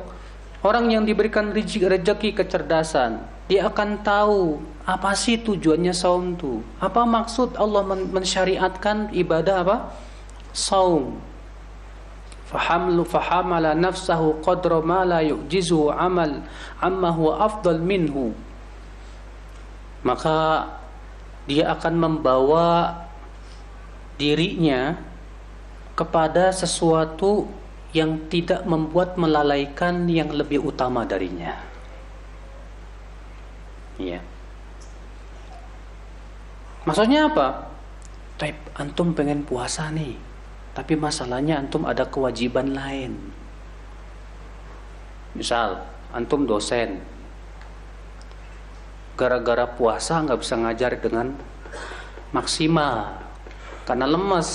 orang yang diberikan rezeki kecerdasan, dia akan tahu apa sih tujuannya saum itu. Apa maksud Allah mensyariatkan ibadah apa? Saum. Fahamala nafsahu qadra ma la yu'jizu amal amma huwa afdal minhu. Maka dia akan membawa dirinya kepada sesuatu yang tidak membuat melalaikan yang lebih utama darinya. Iya. Maksudnya apa? Taib, antum pengen puasa nih, tapi masalahnya antum ada kewajiban lain. Misal, antum dosen, gara-gara puasa nggak bisa ngajar dengan maksimal karena lemes.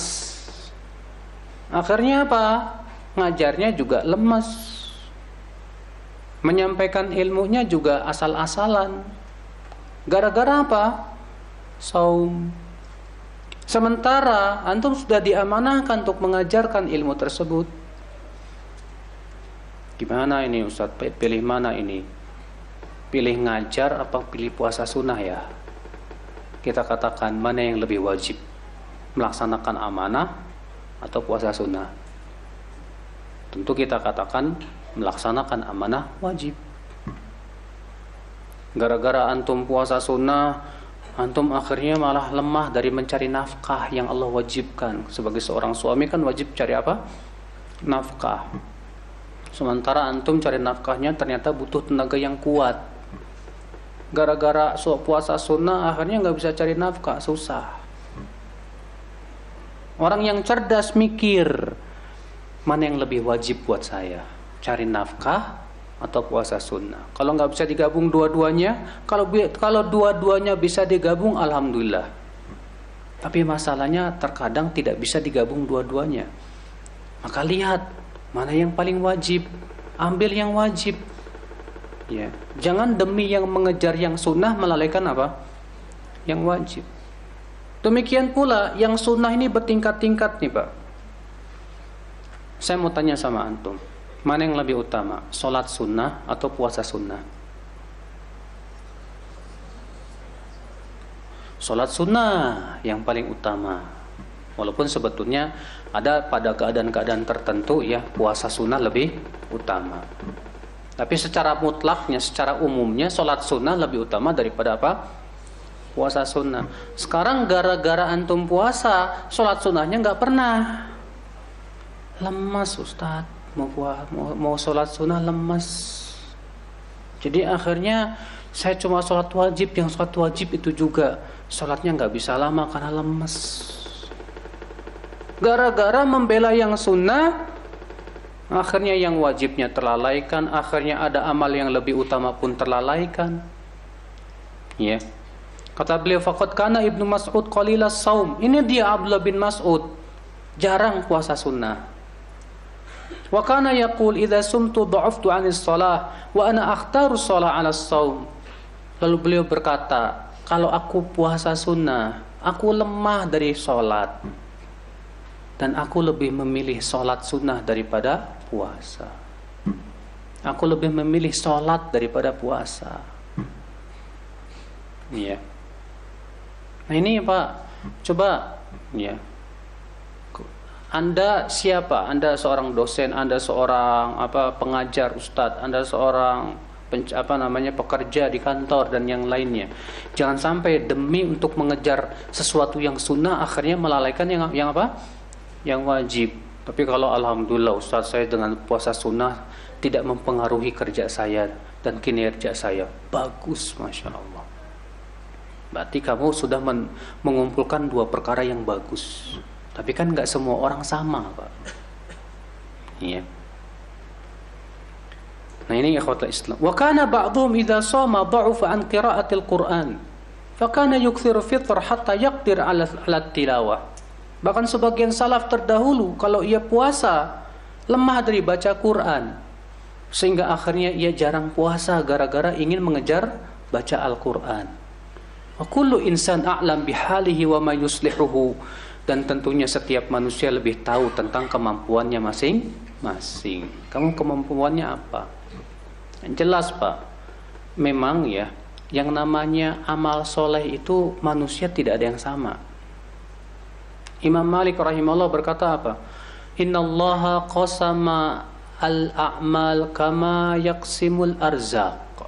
Akhirnya apa? Ngajarnya juga lemes, menyampaikan ilmunya juga asal-asalan. Gara-gara apa? Saum. Sementara antum sudah diamanahkan untuk mengajarkan ilmu tersebut. Gimana ini Ustaz? Pilih mana ini? Pilih ngajar apa pilih puasa sunnah ya? Kita katakan mana yang lebih wajib? Melaksanakan amanah atau puasa sunnah? Tentu kita katakan melaksanakan amanah wajib. Gara-gara antum puasa sunnah, antum akhirnya malah lemah dari mencari nafkah yang Allah wajibkan. Sebagai seorang suami kan wajib cari apa? Nafkah. Sementara antum cari nafkahnya ternyata butuh tenaga yang kuat. Gara-gara puasa sunnah akhirnya nggak bisa cari nafkah, susah. Orang yang cerdas mikir, mana yang lebih wajib buat saya? Cari nafkah atau puasa sunnah? Kalau nggak bisa digabung dua-duanya, kalau dua-duanya bisa digabung, alhamdulillah. Tapi masalahnya terkadang tidak bisa digabung dua-duanya. Maka lihat mana yang paling wajib, ambil yang wajib. Ya, jangan demi yang mengejar yang sunnah melalaikan apa? Yang wajib. Demikian pula yang sunnah ini bertingkat-tingkat nih Pak. Saya mau tanya sama antum, mana yang lebih utama? Sholat sunnah atau puasa sunnah? Sholat sunnah yang paling utama. Walaupun sebetulnya ada pada keadaan-keadaan tertentu ya puasa sunnah lebih utama. Tapi secara mutlaknya, secara umumnya sholat sunnah lebih utama daripada apa? Puasa sunnah. Sekarang gara-gara antum puasa, sholat sunnahnya nggak pernah. Lemas Ustaz, mau sholat sunnah lemas. Jadi akhirnya saya cuma sholat wajib, yang sholat wajib itu juga sholatnya nggak bisa lama karena lemes. Gara-gara membela yang sunnah, akhirnya yang wajibnya terlalaikan, akhirnya ada amal yang lebih utama pun terlalaikan. Ya. Kata beliau, faqad kana Ibnu Mas'ud qalilas saum. Ini dia Abdullah bin Mas'ud, jarang puasa sunnah. Wa kana yaqul idza sumtu dha'aftu 'anis shalah wa ana akhtaru shalah 'ala shaum. Lalu beliau berkata, kalau aku puasa sunnah, aku lemah dari sholat, dan aku lebih memilih sholat sunnah daripada puasa. Aku lebih memilih sholat daripada puasa. Ya. Nah ini Pak, coba ya. Anda siapa? Anda seorang dosen, Anda seorang pengajar, ustadz, Anda seorang pekerja di kantor dan yang lainnya. Jangan sampai demi untuk mengejar sesuatu yang sunnah akhirnya melalaikan yang apa? Yang wajib. Tapi kalau alhamdulillah ustaz saya dengan puasa sunnah tidak mempengaruhi kerja saya dan kinerja saya, bagus, masya Allah. Berarti kamu sudah mengumpulkan dua perkara yang bagus. Tapi kan nggak semua orang sama, Pak. Iya. Nah ini ikhwatul Islam. Wa kana ba'dhum idza shama dha'afa an qira'atil Qur'an. Fa kana yukthiru fitr hatta yaqdir 'ala tilawah. Bahkan sebagian salaf terdahulu kalau ia puasa lemah dari baca Quran, sehingga akhirnya ia jarang puasa gara-gara ingin mengejar baca Al-Quran. Wa kullu insan a'lam bihalihi wa ma yuslihuhu. Dan tentunya setiap manusia lebih tahu tentang kemampuannya masing-masing. Kamu kemampuannya apa? Yang jelas Pak, memang ya, yang namanya amal soleh itu manusia tidak ada yang sama. Imam Malik rahimahullah berkata apa? Innallaha qasama al-a'mal kama yaqsimul arzaq.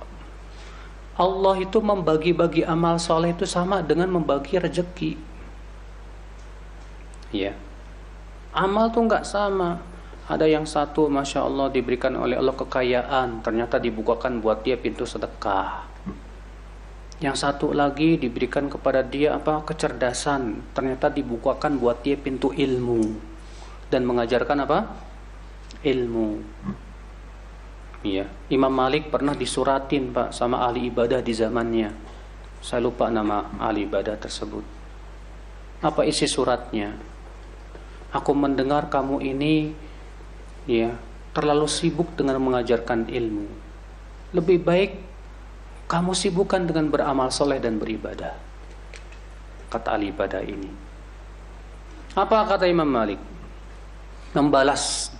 Allah itu membagi-bagi amal soleh itu sama dengan membagi rezeki. Ya. Amal tuh enggak sama. Ada yang satu masya Allah diberikan oleh Allah kekayaan, ternyata dibukakan buat dia pintu sedekah. Yang satu lagi diberikan kepada dia kecerdasan, ternyata dibukakan buat dia pintu ilmu dan mengajarkan ilmu. Iya, Imam Malik pernah disuratin Pak sama ahli ibadah di zamannya. Saya lupa nama ahli ibadah tersebut. Apa isi suratnya? Aku mendengar kamu ini ya terlalu sibuk dengan mengajarkan ilmu. Lebih baik kamu sibukkan dengan beramal soleh dan beribadah, kata ahli ibadah ini. Apa kata Imam Malik? Membalas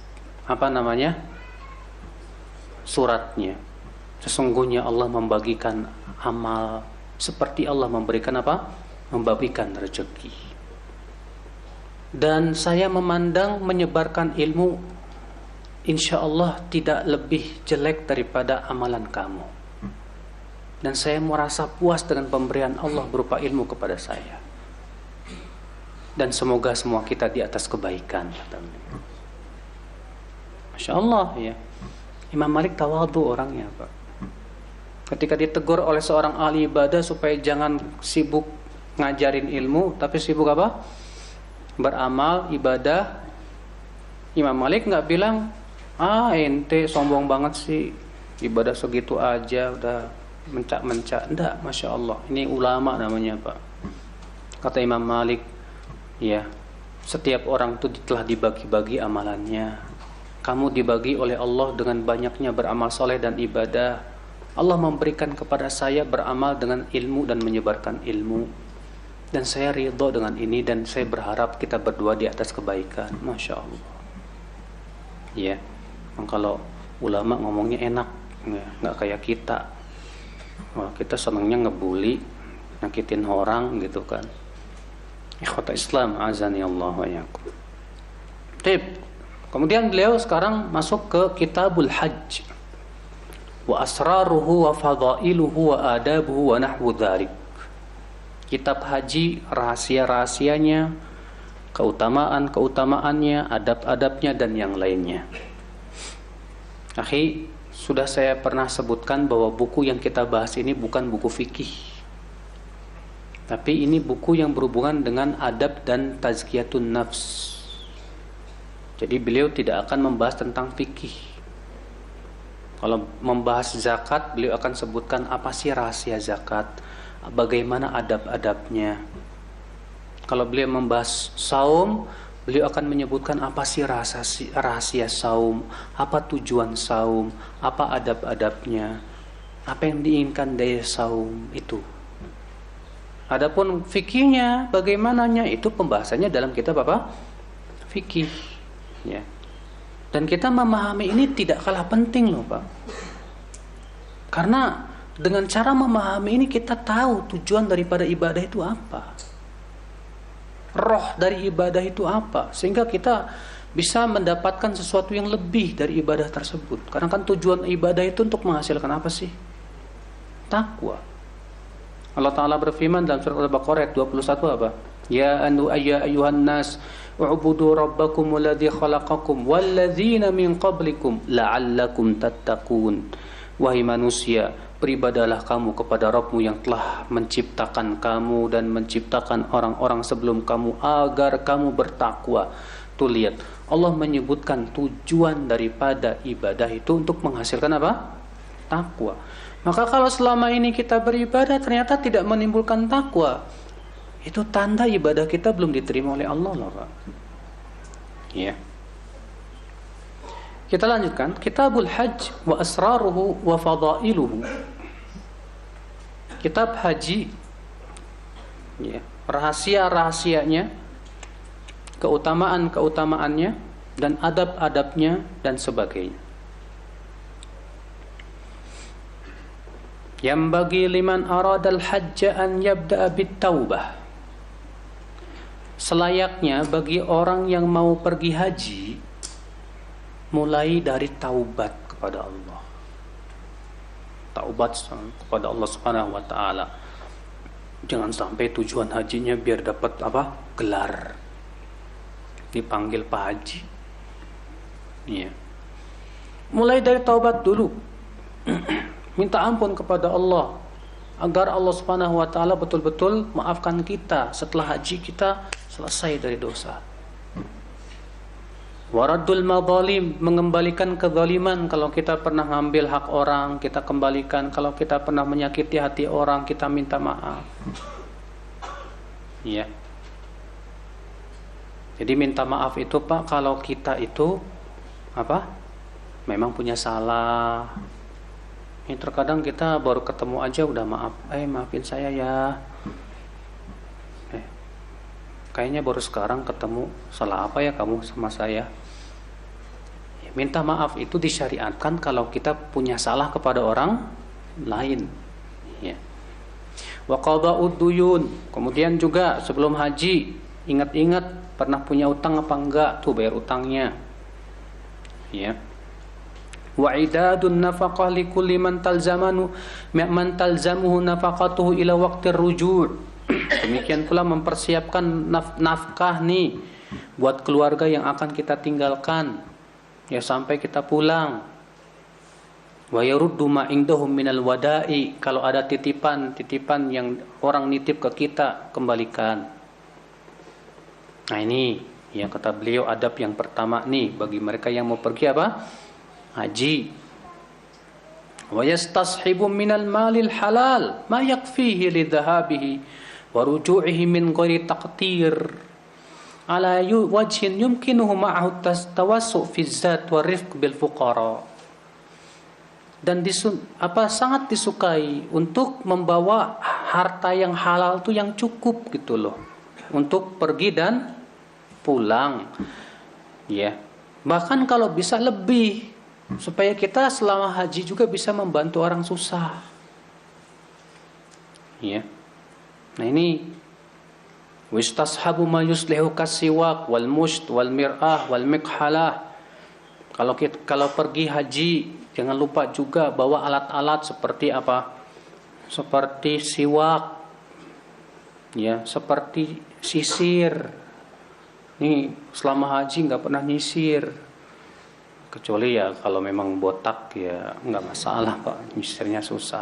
suratnya. Sesungguhnya Allah membagikan amal seperti Allah memberikan membagikan rezeki. Dan saya memandang menyebarkan ilmu insya Allah tidak lebih jelek daripada amalan kamu. Dan saya merasa puas dengan pemberian Allah berupa ilmu kepada saya. Dan semoga semua kita di atas kebaikan. Masya Allah ya. Imam Malik tawadhu orangnya Pak. Ketika ditegur oleh seorang ahli ibadah supaya jangan sibuk ngajarin ilmu, tapi sibuk beramal, ibadah. Imam Malik nggak bilang, ente sombong banget sih, ibadah segitu aja udah mencak-mencak. Enggak, masya Allah. Ini ulama namanya Pak. Kata Imam Malik, ya, setiap orang itu telah dibagi-bagi amalannya. Kamu dibagi oleh Allah dengan banyaknya beramal soleh dan ibadah. Allah memberikan kepada saya beramal dengan ilmu dan menyebarkan ilmu. Dan saya ridho dengan ini dan saya berharap kita berdua di atas kebaikan. Masya Allah. Ya, kalau ulama ngomongnya enak, ya, nggak kayak kita. Wah, kita senangnya ngebully, nyakitin orang gitu kan. Ikhwata Islam, azani Allah wa iyyakum. Kemudian beliau sekarang masuk ke Kitabul Hajj. Wa asraruhu wa fadailuhu wa adabuhu wa nahwu dzalik. Kitab haji, rahasia-rahasianya, keutamaan-keutamaannya, adab-adabnya dan yang lainnya. Akhi, Sudah saya pernah sebutkan bahwa buku yang kita bahas ini bukan buku fikih, tapi ini buku yang berhubungan dengan adab dan tazkiyatun nafs. Jadi beliau tidak akan membahas tentang fikih. Kalau membahas zakat, beliau akan sebutkan apa sih rahasia zakat, bagaimana adab-adabnya. Kalau beliau membahas saum, beliau akan menyebutkan apa sih rahasia saum, apa tujuan saum, apa adab-adabnya, apa yang diinginkan dari saum itu. Adapun fikihnya, bagaimananya, itu pembahasannya dalam kitab apa? Fikih. Ya. Dan kita memahami ini tidak kalah penting loh Pak. Karena dengan cara memahami ini kita tahu tujuan daripada ibadah itu apa. Roh dari ibadah itu apa. Sehingga kita bisa mendapatkan sesuatu yang lebih dari ibadah tersebut. Karena kan tujuan ibadah itu untuk menghasilkan apa sih? Takwa. Allah Ta'ala berfirman dalam surat Al-Baqarah ayat 21 apa? Ya ayyuhan nas u'budu rabbakum alladhi khalaqakum walladzina min qablikum la'allakum tattaqun. Wahai manusia, beribadalah kamu kepada Rabbmu yang telah menciptakan kamu dan menciptakan orang-orang sebelum kamu agar kamu bertakwa. Tuh lihat, Allah menyebutkan tujuan daripada ibadah itu untuk menghasilkan apa? Takwa. Maka kalau selama ini kita beribadah ternyata tidak menimbulkan takwa, itu tanda ibadah kita belum diterima oleh Allah loh Pak. Ya. Kita lanjutkan Kitabul Hajj wa asraruhu wa fadailuhu. Kitab haji, ya, rahasia-rahasianya, keutamaan-keutamaannya, dan adab-adabnya dan sebagainya. Yang bagi liman aradal hajja an yabda'a bit-taubah. Selayaknya bagi orang yang mau pergi haji, mulai dari taubat kepada Allah. Taubat kepada Allah Subhanahu wa taala. Jangan sampai tujuan hajinya biar dapat apa? Gelar. Dipanggil Pak Haji. Iya. Mulai dari taubat dulu. Minta ampun kepada Allah agar Allah Subhanahu wa taala betul-betul maafkan kita setelah haji kita selesai dari dosa. Waraddul madzalim, mengembalikan kezaliman. Kalau kita pernah ngambil hak orang, kita kembalikan. Kalau kita pernah menyakiti hati orang, kita minta maaf. Iya. Jadi minta maaf itu Pak, kalau kita itu apa? Memang punya salah. Ini terkadang kita baru ketemu aja udah maaf. Maafin saya ya. Kayaknya baru sekarang ketemu, salah apa ya kamu sama saya? Minta maaf itu disyariatkan kalau kita punya salah kepada orang lain. Ya. Wa qada'ud duyun. Kemudian juga sebelum haji, ingat-ingat pernah punya utang apa enggak, tuh bayar utangnya. Ya. Wa idadun nafaqah likulli man talzamuhu nafaqatuhu ila waqtir ruju'. Demikian pula mempersiapkan nafkah nih buat keluarga yang akan kita tinggalkan ya sampai kita pulang. Wa yaruddu ma indahum minal wada'i, kalau ada titipan yang orang nitip ke kita, kembalikan. Nah ini yang kata beliau adab yang pertama nih bagi mereka yang mau pergi apa? Haji. Wa yastashibu minal malil halal ma yakfihi lidhahabihi wa ruju'ihi min ghairi taqtir ala wajhin yumkinuhu ma'ahu tawassu fi zat wa rifq bil fuqara. Dan sangat disukai untuk membawa harta yang halal itu yang cukup gitu loh untuk pergi dan pulang ya, bahkan kalau bisa lebih supaya kita selama haji juga bisa membantu orang susah ya. Nah ini wistashabu ma yuslihu kasiwak wal musht wal mir'ah wal mikhalah. Kalau pergi haji jangan lupa juga bawa alat-alat seperti apa? Seperti siwak ya, seperti sisir. Nih selama haji nggak pernah nyisir. Kecuali ya kalau memang botak ya nggak masalah Pak, nyisirnya susah.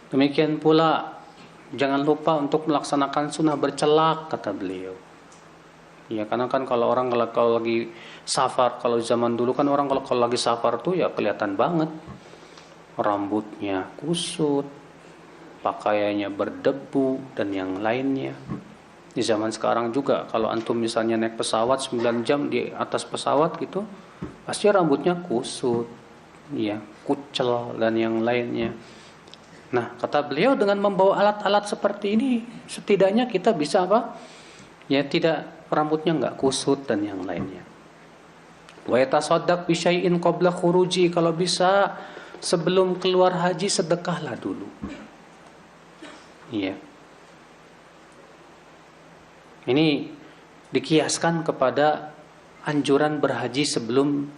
Demikian pula jangan lupa untuk melaksanakan sunnah bercelak kata beliau. Ya karena kan kalau orang kalau lagi safar, kalau zaman dulu kan orang kalau lagi safar tuh ya kelihatan banget rambutnya kusut, pakaiannya berdebu dan yang lainnya. Di zaman sekarang juga kalau antum misalnya naik pesawat 9 jam di atas pesawat gitu, pasti rambutnya kusut, ya, kucel dan yang lainnya. Nah, kata beliau dengan membawa alat-alat seperti ini, setidaknya kita bisa apa? Ya, tidak rambutnya enggak kusut dan yang lainnya. Wa yatasaddaq bi syai'in qabla khuruji, kalau bisa sebelum keluar haji sedekahlah dulu. Iya. Ini dikiaskan kepada anjuran berhaji sebelum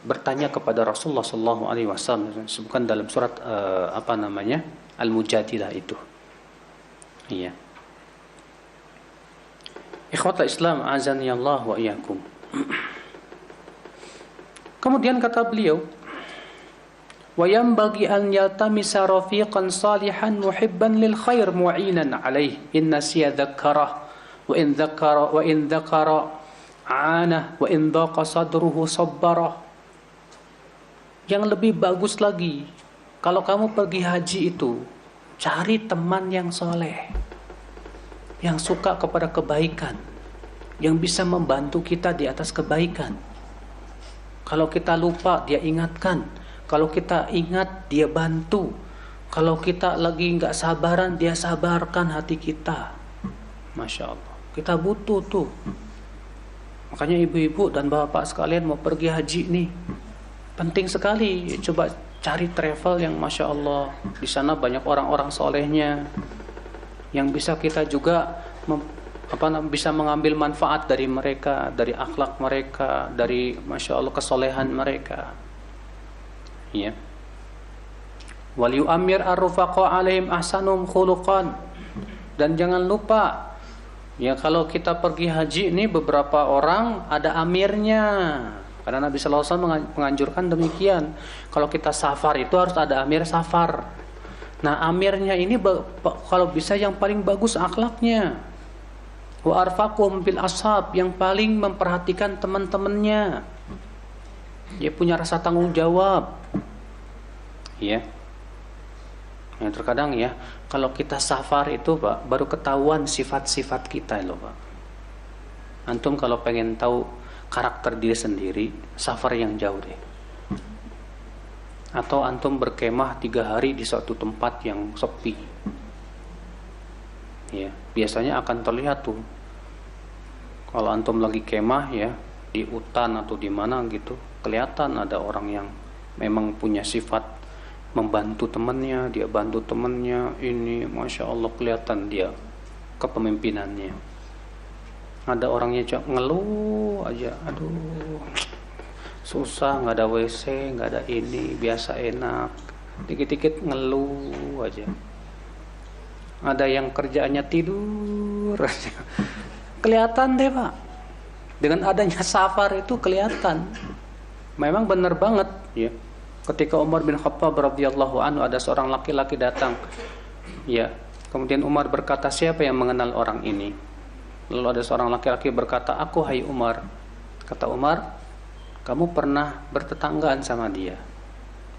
bertanya kepada Rasulullah sallallahu alaihi wasallam, disebutkan dalam surat Al-Mujadilah itu. Iya. Ikhwatal Islam azani Allah wa iyyakum. Kemudian kata beliau, wa yanbaghi an yaltamisa rafiqan salihan muhibban lil khair mu'inan alaih in nasiya dzakara wa in dzakara ana wa in dhaqa sadruhu sabbara. Yang lebih bagus lagi, kalau kamu pergi haji itu, cari teman yang soleh, yang suka kepada kebaikan, yang bisa membantu kita di atas kebaikan. Kalau kita lupa, dia ingatkan. Kalau kita ingat, dia bantu. Kalau kita lagi nggak sabaran, dia sabarkan hati kita. Masya Allah, kita butuh tuh. Makanya ibu-ibu dan bapak sekalian mau pergi haji nih, penting sekali. Coba cari travel yang Masya Allah, di sana banyak orang-orang solehnya, yang bisa kita juga bisa mengambil manfaat dari mereka, dari akhlak mereka, dari Masya Allah kesolehan mereka. Ya. Wal yu'ammir ar-rufaqa alaihim ahsanum khuluqan. Dan jangan lupa, ya kalau kita pergi haji ini beberapa orang ada amirnya. Karena Nabi sallallahu alaihi wasallam menganjurkan demikian. Kalau kita safar itu harus ada amir safar. Nah, amirnya ini kalau bisa yang paling bagus akhlaknya. Wa arfaqum bil ashab, yang paling memperhatikan teman-temannya. Dia punya rasa tanggung jawab. Ya. Ya, terkadang ya, kalau kita safar itu Pak, baru ketahuan sifat-sifat kita loh Pak. Antum kalau pengen tahu karakter diri sendiri, safar yang jauh deh. Atau antum berkemah 3 hari di suatu tempat yang sepi. Ya, biasanya akan terlihat tuh. Kalau antum lagi kemah ya, di hutan atau di mana gitu, kelihatan ada orang yang memang punya sifat membantu temannya, dia bantu temannya, ini Masya Allah kelihatan dia kepemimpinannya. Ada orangnya ngeluh aja, aduh susah, nggak ada WC, nggak ada ini, biasa enak, dikit-dikit ngeluh aja. Ada yang kerjaannya tidur aja. Kelihatan deh Pak, dengan adanya safar itu kelihatan. Memang benar banget ya. Ketika Umar bin Khattab radhiyallahu anhu, ada seorang laki-laki datang. Ya, kemudian Umar berkata, siapa yang mengenal orang ini? Lalu ada seorang laki-laki berkata, aku hai Umar. Kata Umar, kamu pernah bertetanggaan sama dia?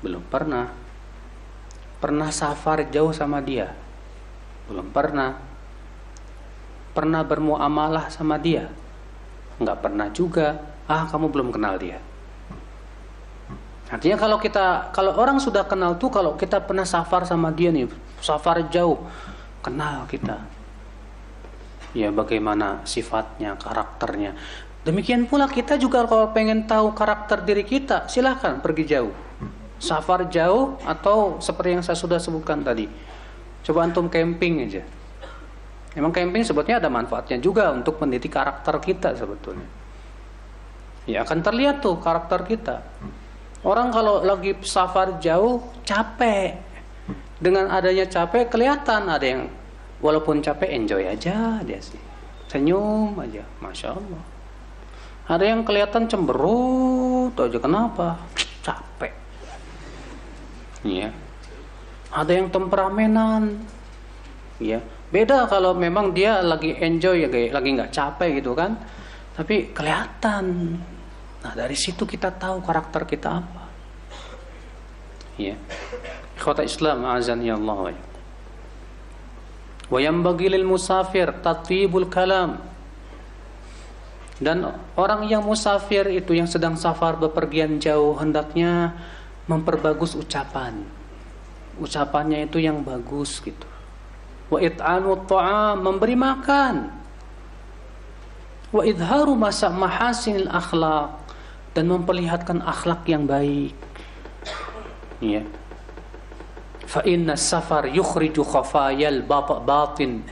Belum pernah. Pernah safar jauh sama dia? Belum pernah. Pernah bermuamalah sama dia? Enggak pernah juga. Kamu belum kenal dia. Artinya kalau orang sudah kenal tuh, kalau kita pernah safar sama dia nih, safar jauh, kenal kita. Ya bagaimana sifatnya, karakternya. Demikian pula kita juga kalau pengen tahu karakter diri kita, silakan pergi jauh. Safar jauh atau seperti yang saya sudah sebutkan tadi. Coba antum camping aja. Memang camping sebetulnya ada manfaatnya juga untuk mendidik karakter kita sebetulnya. Ya akan terlihat tuh karakter kita. Orang kalau lagi safar jauh capek. Dengan adanya capek kelihatan, ada yang walaupun capek enjoy aja dia sih. Senyum aja, Masya Allah. Ada yang kelihatan cemberut aja, kenapa? Capek. Iya. Ada yang temperamenan. Iya. Beda kalau memang dia lagi enjoy ya, lagi nggak capek gitu kan. Tapi kelihatan. Nah, dari situ kita tahu karakter kita apa. Iya. Ikhwata Islam azan ya Allah. Wa yanbaghi lil musafir tathibul kalam. Dan orang yang musafir itu, yang sedang safar bepergian jauh, hendaknya memperbagus ucapan. Ucapannya itu yang bagus gitu. Wa it'amut ta'am, memberi makan. Wa idharu mahasinil akhlaq, dan memperlihatkan akhlak yang baik. Ya. Fa inna safar yukhriju khafayal batin.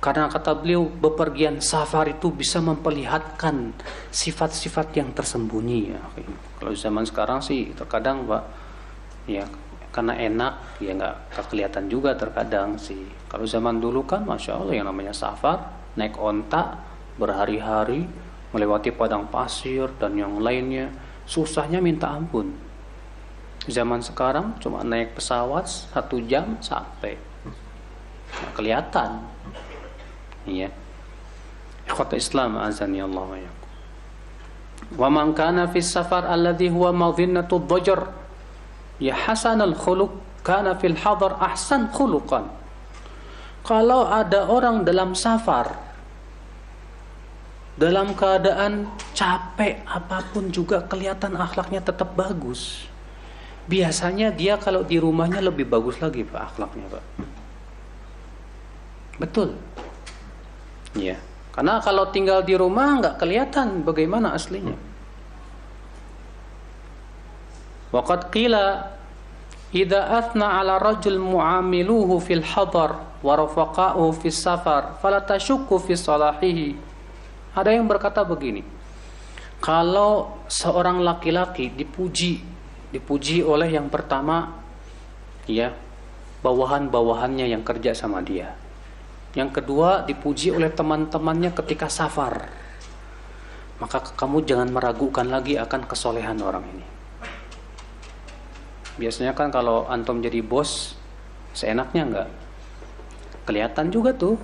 Karena kata beliau, bepergian safar itu bisa memperlihatkan sifat-sifat yang tersembunyi ya. Kalau zaman sekarang sih terkadang Pak, ya karena enak ya nggak kelihatan juga terkadang sih. Kalau zaman dulu kan Masya Allah, yang namanya safar, naik onta berhari-hari melewati padang pasir dan yang lainnya, susahnya minta ampun. Zaman sekarang cuma naik pesawat 1 jam sampai, nah, kelihatan. Iya. Ikhwata Islam azani Allah wa iyyakum. Wa man kana fi safar alladhi huwa madhinnatu dhajar ya hasanal khuluq kana fil hadar ahsan khuluqan. Kalau ada orang dalam safar dalam keadaan capek apapun juga kelihatan akhlaknya tetap bagus. Biasanya dia kalau di rumahnya lebih bagus lagi Pak akhlaknya Pak. Betul. Ya, karena kalau tinggal di rumah nggak kelihatan bagaimana aslinya. Waqad qila idza athna ala rajul mu'amiluhu fil hadar wa rafaqa'uhu fis safar fala tashukku fi salahihi. Ada yang berkata begini, kalau seorang laki-laki dipuji oleh yang pertama ya bawahan-bawahannya yang kerja sama dia. Yang kedua dipuji oleh teman-temannya ketika safar. Maka kamu jangan meragukan lagi akan kesolehan orang ini. Biasanya kan kalau antum jadi bos, seenaknya enggak? Kelihatan juga tuh.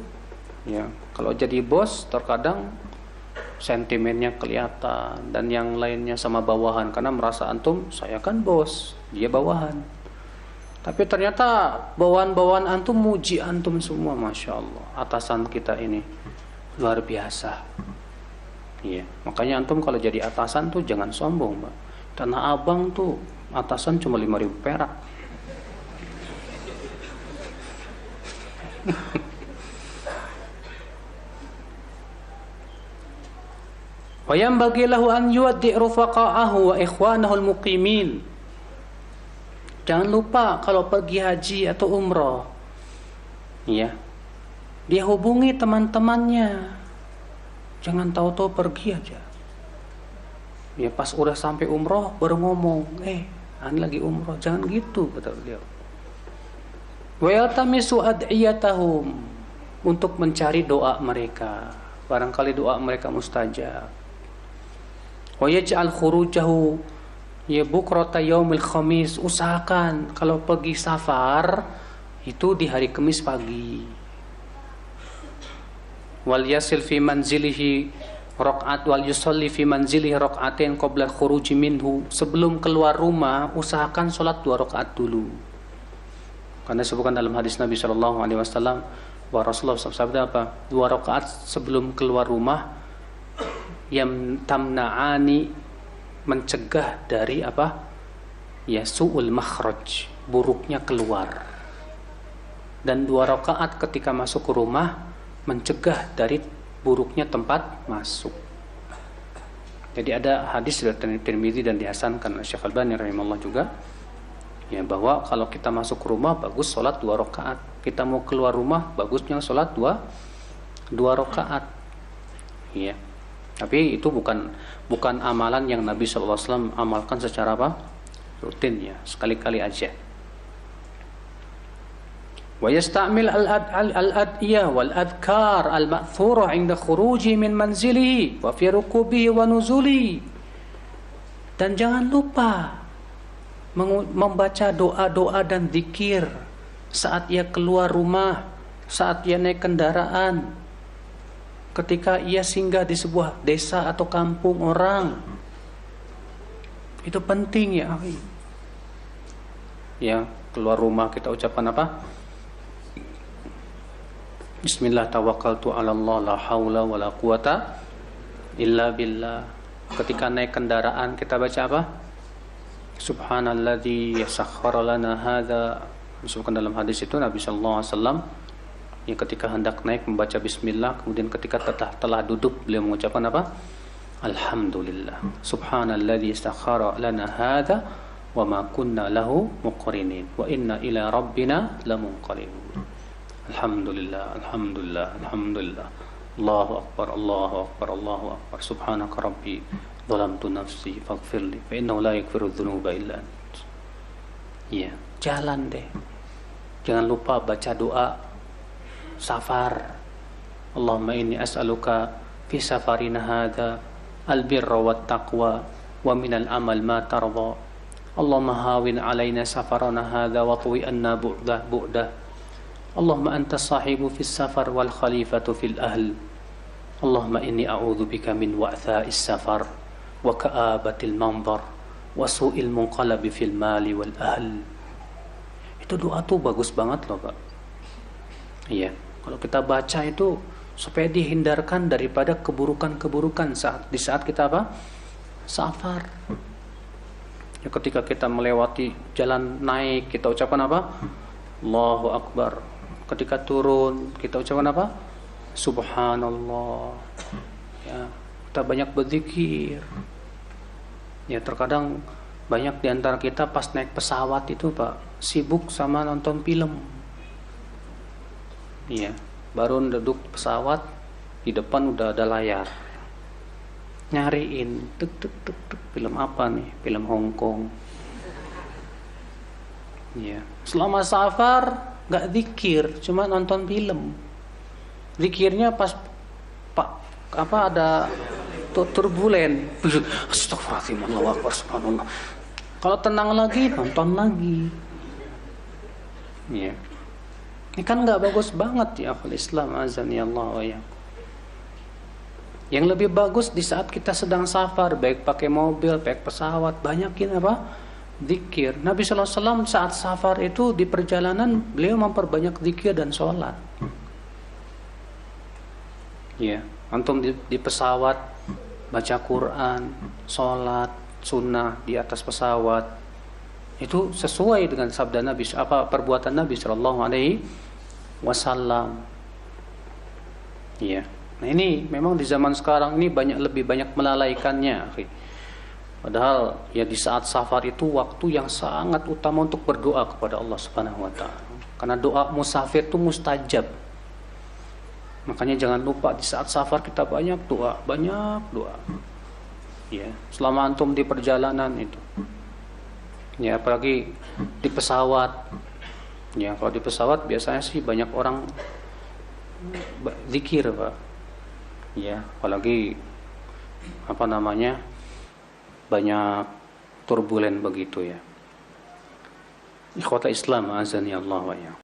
Ya, kalau jadi bos terkadang sentimennya kelihatan dan yang lainnya sama bawahan, karena merasa antum, saya kan bos, dia bawahan. Tapi ternyata bawahan-bawahan antum muji antum semua, Masya Allah. Atasan kita ini luar biasa. Iya, makanya antum kalau jadi atasan tuh jangan sombong, Mbak. Tanah Abang tuh atasan cuma 5.000 perak. Wa yanbaghi lahu an yuwaddi' rufaqa'ahu wa ikhwanahu al-muqimin. Jangan lupa kalau pergi haji atau umroh, ya, dia hubungi teman-temannya. Jangan tahu-tahu pergi aja. Ya pas udah sampai umroh baru ngomong, ani lagi umroh. Jangan gitu, kata beliau. Wa yaltamisu ad'iyatahum, untuk mencari doa mereka. Barangkali doa mereka mustajab. Wa yaj'al khurujahu ya bukrata yaumil khamis, usahakan kalau pergi safar itu di hari Kamis pagi. Wal yasil fi manzilihi raq'at wal yusalli fi manzilihi raq'atain qabla al-khuruj minhu, sebelum keluar rumah usahakan salat 2 rakaat dulu. Karena disebutkan dalam hadis Nabi sallallahu alaihi wasallam bahwa Rasulullah bersabda apa? 2 rakaat sebelum keluar rumah yang tamna'ani, mencegah dari apa? Ya su'ul makhraj, buruknya keluar. Dan 2 rakaat ketika masuk ke rumah mencegah dari buruknya tempat masuk. Jadi ada hadis dari Tirmidzi dan dihasankan oleh Syekh Albani rahimahullah juga, ya bahwa kalau kita masuk ke rumah bagus salat 2 rakaat. Kita mau keluar rumah bagusnya salat 2 rakaat. Ya. Tapi itu bukan amalan yang Nabi SAW amalkan secara apa? Rutin ya, sekali-kali aja. ويستعمل الأدعية والأذكار المأثورة عند خروجه من منزله وفي ركوبه ونزوله. Dan jangan lupa membaca doa-doa dan zikir saat ia keluar rumah, saat ia naik kendaraan, ketika ia singgah di sebuah desa atau kampung orang. Itu penting ya, akhi. Ya, keluar rumah kita ucapkan apa? Bismillah tawakkaltu 'ala Allah la haula wala quwata illa billah. Ketika naik kendaraan kita baca apa? Subhanalladzi sakhkhara lana hadza. Disebutkan dalam hadis itu Nabi sallallahu alaihi wasallam yang ketika hendak naik membaca bismillah, kemudian ketika telah duduk beliau mengucapkan apa? Alhamdulillah. Subhanalladzi sakhkhara lana hadza wa ma kunna lahu muqrinin wa inna ila rabbina lamunqalibun. Alhamdulillah, alhamdulillah, alhamdulillah. Allahu akbar, Allahu akbar, Allahu akbar. Subhanaka rabbi dhalamtu nafsi faghfirli fa innahu la yaghfiru dzunuba illa ant. Iya, jalan deh. Jangan lupa baca doa safar. Allahumma inni as'aluka fi safarina hadza albirra wat taqwa wa minal amal ma tarda. Allahumma hawin alaina safarana hadza wa tuwi anna bu'dah. Allahumma anta sahibu fis safar wal khalifatu fil ahl. Allahumma inni a'udzu bika min wa'tha'is safar wa ka'abatil manzar wa su'il munqalabi fil mali wal ahl. Itu doa tuh bagus banget loh, Pak. Iya, kalau kita baca itu supaya dihindarkan daripada keburukan-keburukan di saat kita apa? Safar. Ya, ketika kita melewati jalan naik, kita ucapkan apa? Allahu akbar. Ketika turun, kita ucapkan apa? Subhanallah. Ya, kita banyak berzikir. Ya, terkadang banyak di antara kita pas naik pesawat itu, Pak, sibuk sama nonton film. Iya, baru duduk pesawat, di depan udah ada layar. Nyariin, tuk tuk tuk tuk, film apa nih? Film Hong Kong. Iya, selama safar nggak zikir, cuma nonton film. Zikirnya pas ada turbulen. Astagfirullahaladzim, Allahu akbar, subhanallah. Kalau tenang lagi, nonton lagi. Iya. Ini kan nggak bagus banget ya akal Islam, azani Allah wa iyyakum. Yang lebih bagus di saat kita sedang safar, baik pakai mobil, baik pesawat, banyakin apa? Zikir. Nabi SAW saat safar itu di perjalanan beliau memperbanyak zikir dan sholat. Ya, antum di pesawat baca Quran, sholat, sunnah di atas pesawat itu sesuai dengan sabda Nabi, perbuatan Nabi Sallallahu Alaihi Wasallam. Ya, nah ini memang di zaman sekarang ini lebih banyak melalaikannya. Padahal ya di saat safar itu waktu yang sangat utama untuk berdoa kepada Allah Subhanahu wa taala. Karena doa musafir itu mustajab. Makanya jangan lupa di saat safar kita banyak doa. Ya, selama antum di perjalanan itu. Ya, apalagi di pesawat. Ya, kalau di pesawat biasanya sih banyak orang zikir, Pak. Ya, apalagi banyak turbulen begitu ya. Ikhwata Islam azani Allah wa iyyakum.